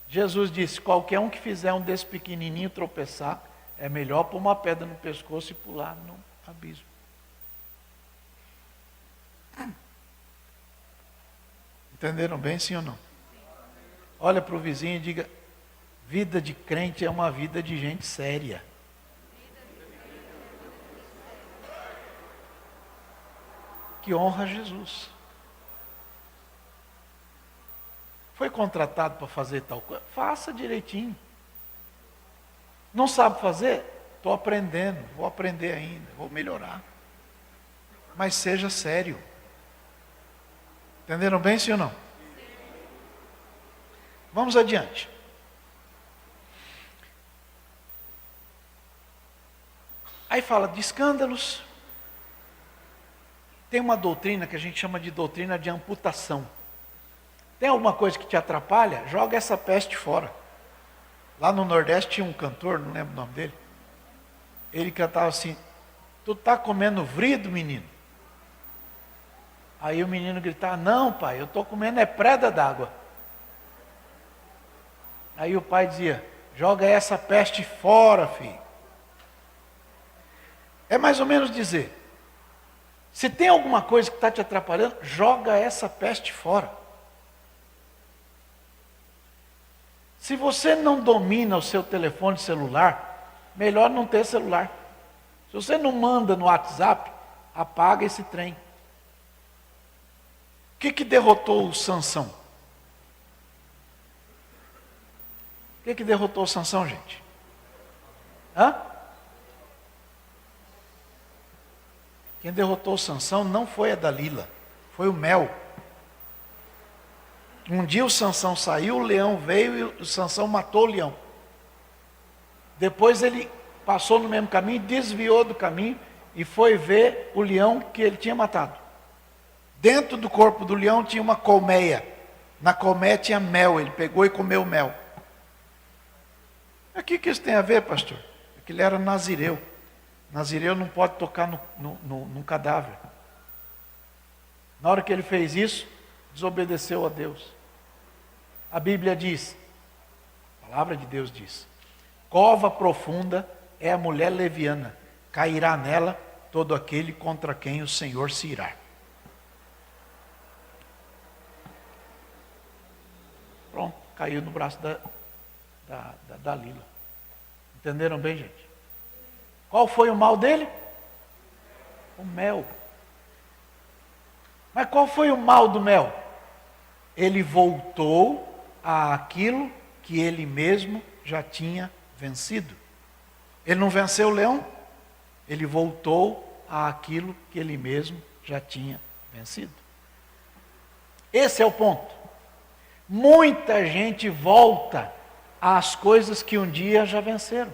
Jesus disse, qualquer um que fizer um desse pequenininho tropeçar, é melhor pôr uma pedra no pescoço e pular no abismo. Entenderam bem, sim ou não? Olha para o vizinho e diga, vida de crente é uma vida de gente séria. Que honra Jesus. Foi contratado para fazer tal coisa? Faça direitinho. Não sabe fazer? Estou aprendendo, vou aprender ainda, vou melhorar. Mas seja sério. Entenderam bem, sim ou não? Vamos adiante. Aí fala de escândalos. Tem uma doutrina que a gente chama de doutrina de amputação. Tem alguma coisa que te atrapalha? Joga essa peste fora. Lá no Nordeste tinha um cantor, não lembro o nome dele. Ele cantava assim, tu está comendo vrido, menino? Aí o menino gritava, não pai, eu estou comendo é preda d'água. Aí o pai dizia, joga essa peste fora, filho. É mais ou menos dizer, se tem alguma coisa que está te atrapalhando, joga essa peste fora. Se você não domina o seu telefone celular, melhor não ter celular. Se você não manda no WhatsApp, apaga esse trem. O que derrotou o Sansão? O que derrotou o Sansão, gente? Quem derrotou o Sansão não foi a Dalila, foi o mel. Um dia o Sansão saiu, o leão veio e o Sansão matou o leão. Depois ele passou no mesmo caminho, desviou do caminho e foi ver o leão que ele tinha matado. Dentro do corpo do leão tinha uma colmeia. Na colmeia tinha mel, ele pegou e comeu o mel. O que isso tem a ver, pastor? É que ele era nazireu. Nazireu não pode tocar no cadáver. Na hora que ele fez isso, desobedeceu a Deus. A Bíblia diz, a palavra de Deus diz, cova profunda é a mulher leviana, cairá nela todo aquele contra quem o Senhor se irá. caiu no braço da Lila. Entenderam bem, gente? Qual foi o mal dele? O mel. Mas qual foi o mal do mel? Ele voltou àquilo que ele mesmo já tinha vencido. Ele não venceu o leão, ele voltou àquilo que ele mesmo já tinha vencido. Esse é o ponto. Muita gente volta às coisas que um dia já venceram.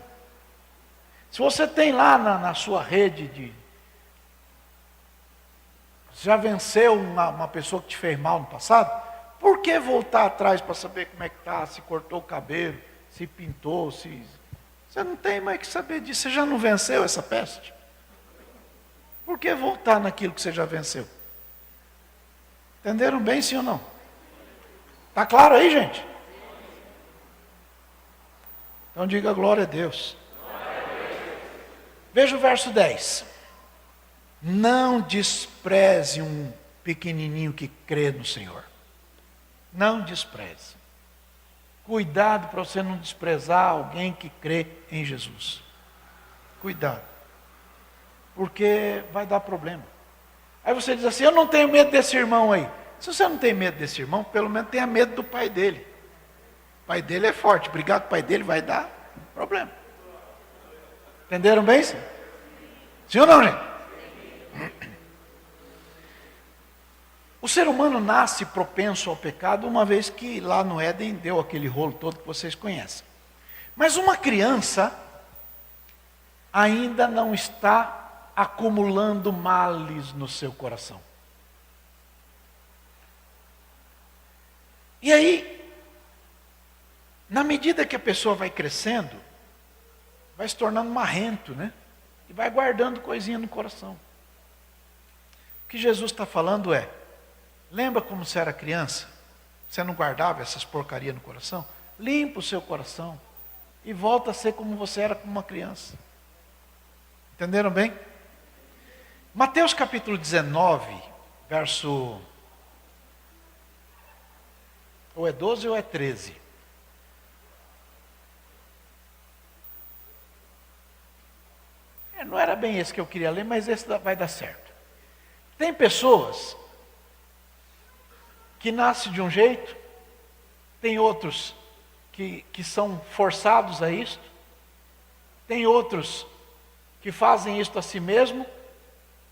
Se você tem lá na sua rede já venceu uma pessoa que te fez mal no passado, por que voltar atrás para saber como é que está, se cortou o cabelo, se pintou, se... Você não tem mais que saber disso, você já não venceu essa peste? Por que voltar naquilo que você já venceu? Entenderam bem, sim ou não? Está claro aí, gente? Então diga glória a Deus. Veja o verso 10. Não despreze um pequenininho que crê no Senhor. Não despreze. Cuidado para você não desprezar alguém que crê em Jesus. Cuidado. Porque vai dar problema. Aí você diz assim, eu não tenho medo desse irmão aí. Se você não tem medo desse irmão, pelo menos tenha medo do pai dele. O pai dele é forte, brigar com o pai dele vai dar problema. Entenderam bem isso? Sim ou não, gente? O ser humano nasce propenso ao pecado, uma vez que lá no Éden deu aquele rolo todo que vocês conhecem. Mas uma criança ainda não está acumulando males no seu coração. E aí, na medida que a pessoa vai crescendo, vai se tornando marrento, né? E vai guardando coisinha no coração. O que Jesus está falando é, lembra como você era criança? Você não guardava essas porcarias no coração? Limpa o seu coração e volta a ser como você era como uma criança. Entenderam bem? Mateus capítulo 19, verso... Ou é 12 ou é 13? Não era bem esse que eu queria ler, mas esse vai dar certo. Tem pessoas que nascem de um jeito, tem outros que são forçados a isto, tem outros que fazem isto a si mesmo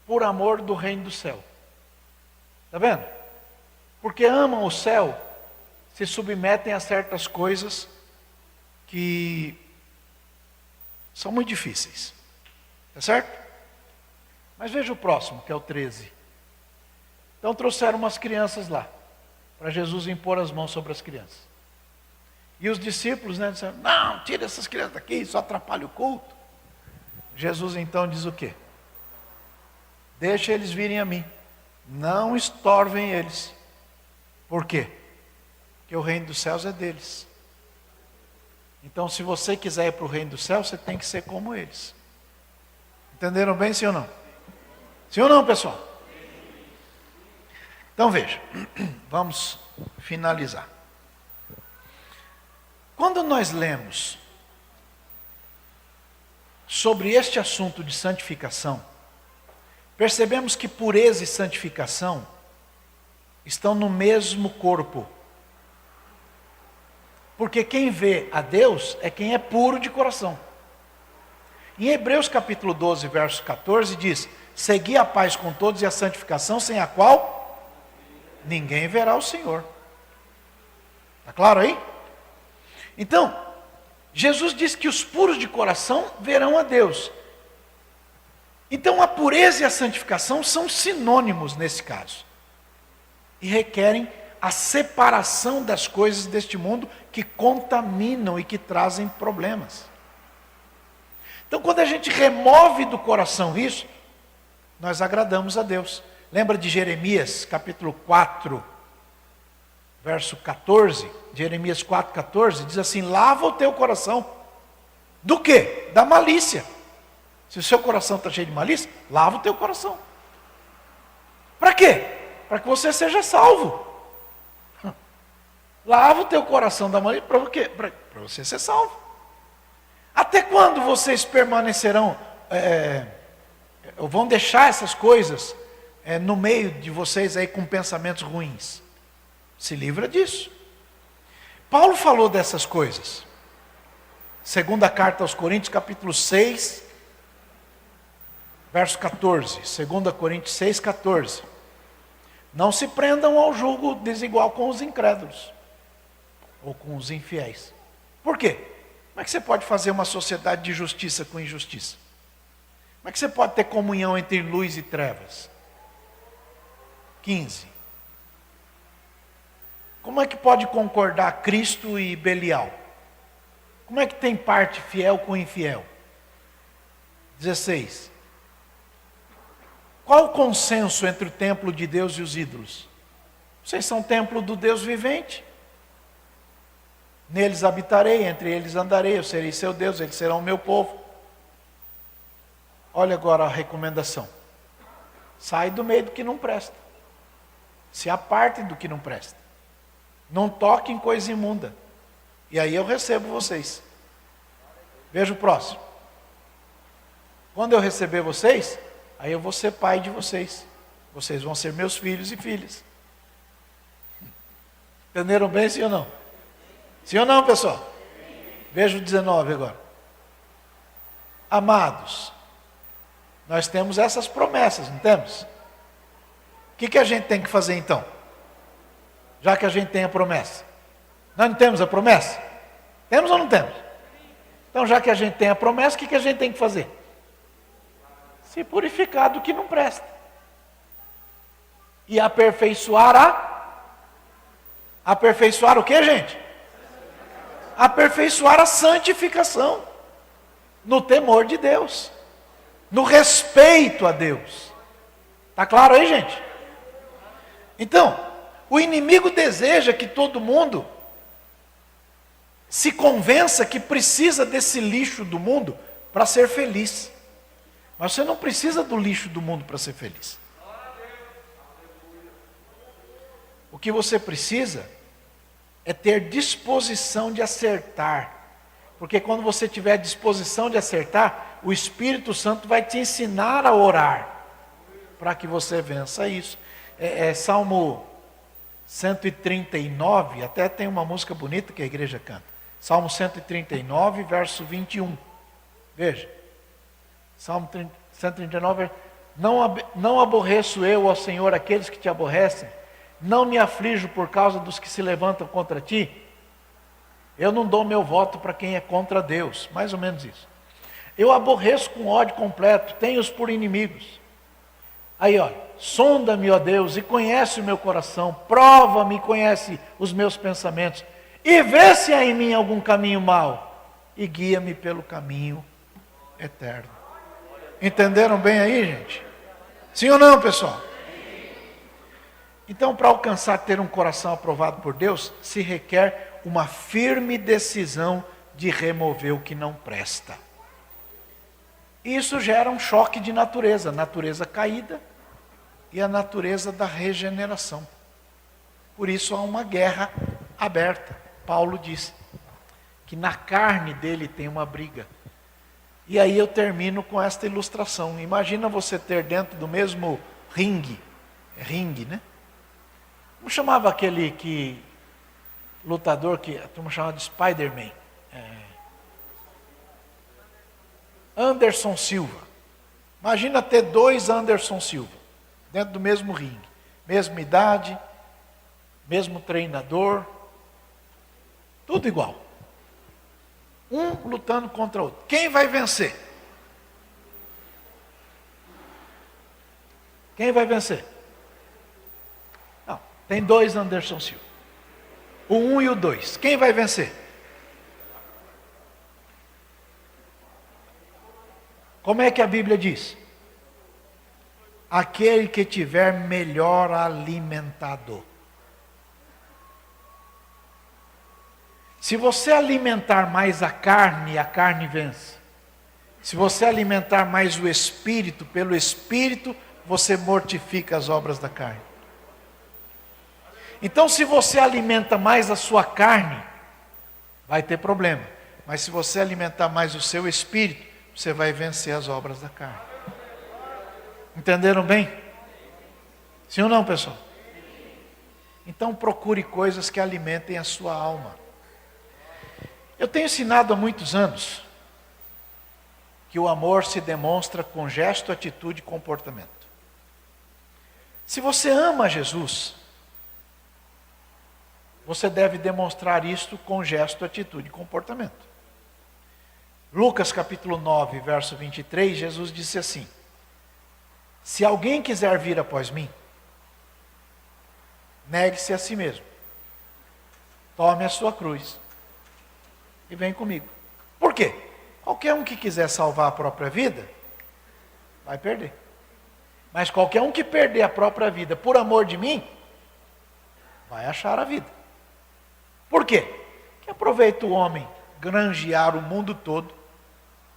por amor do reino do céu. Está vendo? Porque amam o céu, se submetem a certas coisas que são muito difíceis. Está certo? Mas veja o próximo, que é o 13. Então trouxeram umas crianças lá, para Jesus impor as mãos sobre as crianças. E os discípulos, né, disseram, não, tira essas crianças daqui, isso atrapalha o culto. Jesus então diz o quê? Deixa eles virem a mim, não estorvem eles. Por quê? Porque o reino dos céus é deles. Então se você quiser ir para o reino dos céus, você tem que ser como eles. Entenderam bem, sim ou não? Sim ou não, pessoal? Então veja, vamos finalizar. Quando nós lemos sobre este assunto de santificação, percebemos que pureza e santificação estão no mesmo corpo. Porque quem vê a Deus é quem é puro de coração. Em Hebreus capítulo 12, verso 14, diz, segui a paz com todos e a santificação, sem a qual ninguém verá o Senhor. Está claro aí? Então, Jesus diz que os puros de coração verão a Deus. Então a pureza e a santificação são sinônimos nesse caso. E requerem a separação das coisas deste mundo que contaminam e que trazem problemas. Então quando a gente remove do coração isso, nós agradamos a Deus. Lembra de Jeremias capítulo 4, verso 14? Jeremias 4, 14, diz assim, lava o teu coração. Do quê? Da malícia. Se o seu coração está cheio de malícia, lava o teu coração. Para quê? Para que você seja salvo. Lava o teu coração da maneira, para quê? Para você ser salvo. Até quando vocês permanecerão, vão deixar essas coisas no meio de vocês aí com pensamentos ruins? Se livra disso. Paulo falou dessas coisas. Segunda carta aos Coríntios, capítulo 6, verso 14. 2 Coríntios 6, 14. Não se prendam ao julgo desigual com os incrédulos, ou com os infiéis. Por quê? Como é que você pode fazer uma sociedade de justiça com injustiça? Como é que você pode ter comunhão entre luz e trevas? 15. Como é que pode concordar Cristo e Belial? Como é que tem parte fiel com infiel? 16. Qual o consenso entre o templo de Deus e os ídolos? Vocês são templo do Deus vivente. Neles habitarei, entre eles andarei, eu serei seu Deus, eles serão o meu povo. Olha agora a recomendação. Sai do meio do que não presta. Se apartem do que não presta. Não toquem coisa imunda. E aí eu recebo vocês. Veja o próximo. Quando eu receber vocês, aí eu vou ser pai de vocês. Vocês vão ser meus filhos e filhas. Entenderam bem, sim ou não? Sim ou não, pessoal? Veja o 19 agora. Amados, nós temos essas promessas, não temos? O que a gente tem que fazer então? Já que a gente tem a promessa. Nós não temos a promessa? Temos ou não temos? Então, já que a gente tem a promessa, o que a gente tem que fazer? Se purificar do que não presta. E aperfeiçoar Aperfeiçoar o que, gente? Aperfeiçoar a santificação. No temor de Deus. No respeito a Deus. Está claro aí, gente? Então, o inimigo deseja que todo mundo se convença que precisa desse lixo do mundo para ser feliz. Mas você não precisa do lixo do mundo para ser feliz. O que você precisa é ter disposição de acertar. Porque quando você tiver disposição de acertar, o Espírito Santo vai te ensinar a orar para que você vença isso. Salmo 139, até tem uma música bonita que a igreja canta. Salmo 139, verso 21. Veja. Salmo 139, não aborreço eu, ó Senhor, aqueles que te aborrecem. Não me aflijo por causa dos que se levantam contra ti. Eu não dou meu voto para quem é contra Deus. Mais ou menos isso. Eu aborreço com ódio completo, tenho-os por inimigos. Aí olha, sonda-me, ó Deus, e conhece o meu coração, prova-me e conhece os meus pensamentos, e vê se há em mim algum caminho mau, e guia-me pelo caminho eterno. Entenderam bem aí, gente? Sim ou não, pessoal? Então, para alcançar ter um coração aprovado por Deus, se requer uma firme decisão de remover o que não presta. Isso gera um choque de natureza caída e a natureza da regeneração. Por isso há uma guerra aberta. Paulo diz que na carne dele tem uma briga. E aí eu termino com esta ilustração. Imagina você ter dentro do mesmo ringue, né? Como chamava aquele lutador que a turma chamava de Spider-Man? Anderson Silva. Imagina ter dois Anderson Silva dentro do mesmo ringue. Mesma idade, mesmo treinador, tudo igual. Um lutando contra o outro. Quem vai vencer? Quem vai vencer? Não, tem dois Anderson Silva. O 1 e o 2. Quem vai vencer? Como é que a Bíblia diz? Aquele que tiver melhor alimentado. Se você alimentar mais a carne vence. Se você alimentar mais o Espírito, pelo Espírito, você mortifica as obras da carne. Então, se você alimenta mais a sua carne, vai ter problema. Mas se você alimentar mais o seu espírito, você vai vencer as obras da carne. Entenderam bem? Sim ou não, pessoal? Então procure coisas que alimentem a sua alma. Eu tenho ensinado há muitos anos que o amor se demonstra com gesto, atitude e comportamento. Se você ama Jesus, você deve demonstrar isto com gesto, atitude e comportamento. Lucas capítulo 9, verso 23, Jesus disse assim: se alguém quiser vir após mim, negue-se a si mesmo, tome a sua cruz e vem comigo. Por quê? Qualquer um que quiser salvar a própria vida, vai perder. Mas qualquer um que perder a própria vida por amor de mim, vai achar a vida. Por quê? Que aproveita o homem granjear o mundo todo,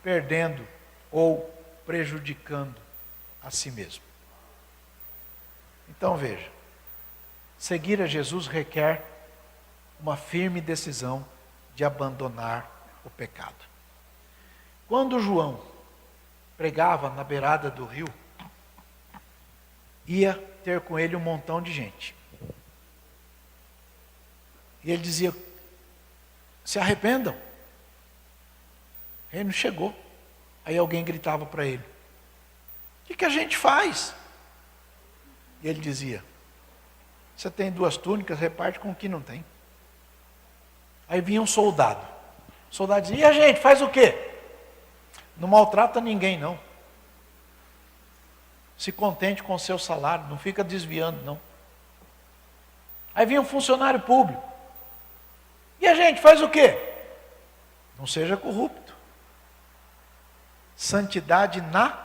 perdendo ou prejudicando a si mesmo. Então veja, seguir a Jesus requer uma firme decisão de abandonar o pecado. Quando João pregava na beirada do rio, ia ter com ele um montão de gente. E ele dizia: se arrependam, o reino chegou. Aí alguém gritava para ele: o que a gente faz? E ele dizia: você tem 2 túnicas, reparte com o que não tem. Aí vinha um soldado. O soldado dizia: e a gente faz o quê? Não maltrata ninguém, não. Se contente com o seu salário, não fica desviando, não. Aí vinha um funcionário público. E a gente faz o quê? Não seja corrupto. Santidade na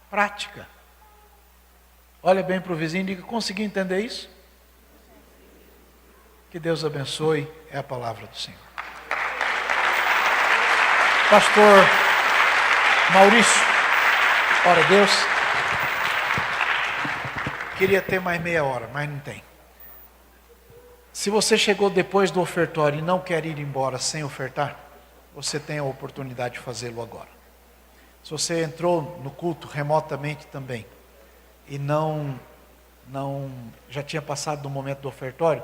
prática. Olha bem para o vizinho e diga: conseguiu entender isso? Que Deus abençoe, é a palavra do Senhor. Pastor Maurício, ora Deus. Queria ter mais meia hora, mas não tem. Se você chegou depois do ofertório e não quer ir embora sem ofertar, você tem a oportunidade de fazê-lo agora. Se você entrou no culto remotamente também e não já tinha passado do momento do ofertório,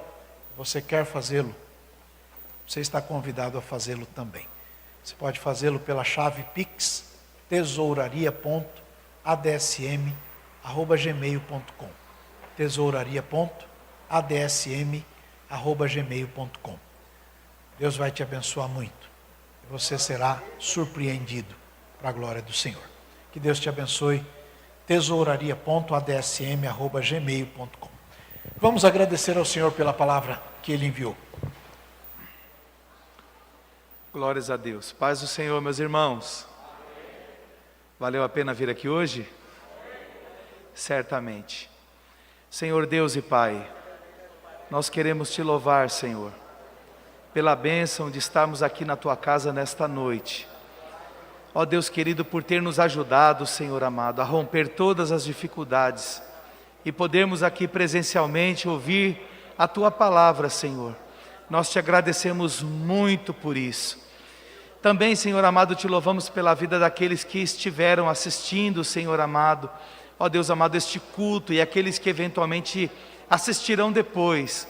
você quer fazê-lo, você está convidado a fazê-lo também. Você pode fazê-lo pela chave Pix, tesouraria.adsm@gmail.com, tesouraria.adsm@gmail.com. Deus vai te abençoar muito. Você será surpreendido para a glória do Senhor. Que Deus te abençoe. tesouraria.adsm@gmail.com. Vamos agradecer ao Senhor pela palavra que Ele enviou. Glórias a Deus. Paz do Senhor, meus irmãos. Valeu a pena vir aqui hoje? Certamente. Senhor Deus e Pai, nós queremos Te louvar, Senhor, pela bênção de estarmos aqui na Tua casa nesta noite. Ó Deus querido, por ter nos ajudado, Senhor amado, a romper todas as dificuldades e podermos aqui presencialmente ouvir a Tua palavra, Senhor. Nós Te agradecemos muito por isso. Também, Senhor amado, Te louvamos pela vida daqueles que estiveram assistindo, Senhor amado, ó Deus amado, este culto, e aqueles que eventualmente assistirão depois.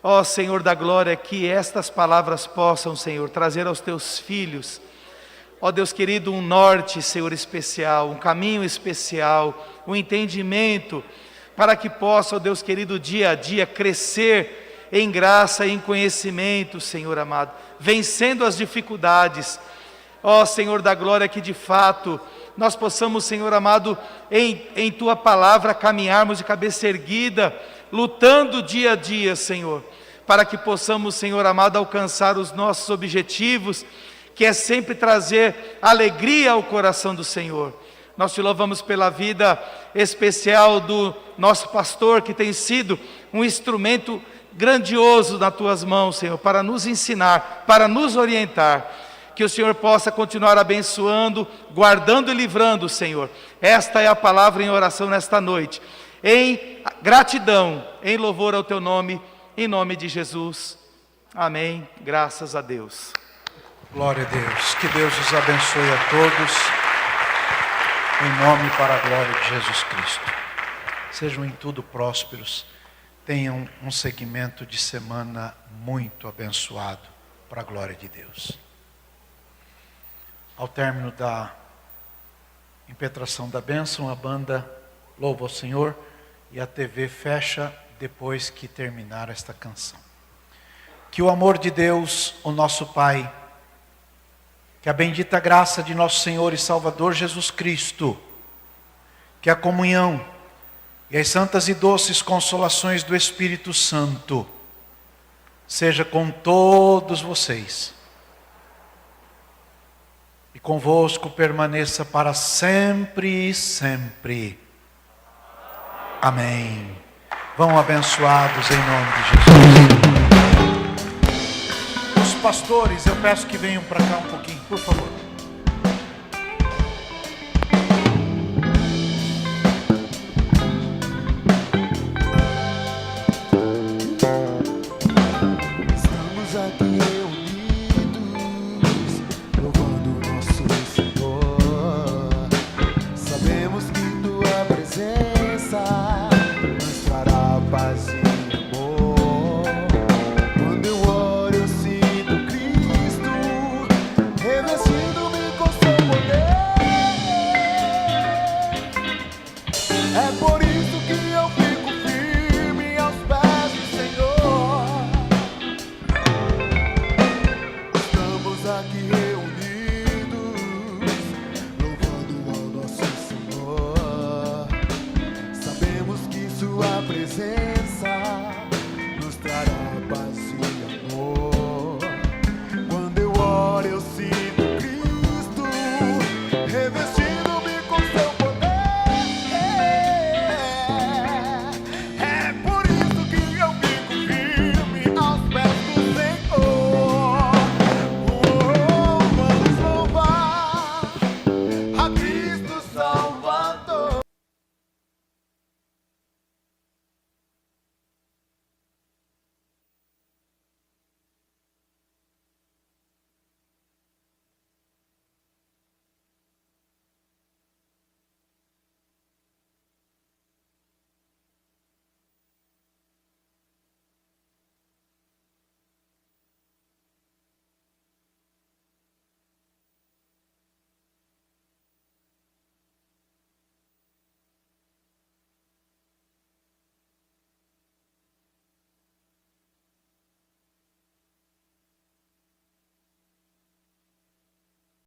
Ó Senhor da glória, que estas palavras possam, Senhor, trazer aos Teus filhos, ó Deus querido, um norte, Senhor, especial, um caminho especial, um entendimento, para que possa, ó Deus querido, dia a dia crescer em graça e em conhecimento, Senhor amado, vencendo as dificuldades. Ó Senhor da glória, que de fato nós possamos, Senhor amado, em Tua palavra caminharmos de cabeça erguida, lutando dia a dia, Senhor, para que possamos, Senhor amado, alcançar os nossos objetivos, que é sempre trazer alegria ao coração do Senhor. Nós Te louvamos pela vida especial do nosso pastor, que tem sido um instrumento grandioso nas Tuas mãos, Senhor, para nos ensinar, para nos orientar. Que o Senhor possa continuar abençoando, guardando e livrando, Senhor. Esta é a palavra em oração nesta noite. Em gratidão em louvor ao teu nome, em nome de Jesus. Amém. Graças a Deus. Glória a Deus. Que Deus os abençoe a todos. Em nome e para a glória de Jesus Cristo. Sejam em tudo prósperos. Tenham um segmento de semana muito abençoado para a glória de Deus. Ao término da impetração da bênção, a banda louva o Senhor e a TV fecha depois que terminar esta canção. Que o amor de Deus, o nosso Pai, que a bendita graça de nosso Senhor e Salvador Jesus Cristo, que a comunhão e as santas e doces consolações do Espírito Santo seja com todos vocês e convosco permaneça para sempre e sempre. Amém. Vão abençoados em nome de Jesus. Os pastores, eu peço que venham para cá um pouquinho, por favor. Estamos aqui reunidos, louvando o nosso Senhor. Sabemos que tua presença nos trará paz e amor. Quando eu oro, eu sinto Cristo revestindo-me com seu poder. É por isso que eu fico firme aos pés do Senhor. Estamos aqui reunidos, louvando ao nosso Senhor. Sabemos que sua presença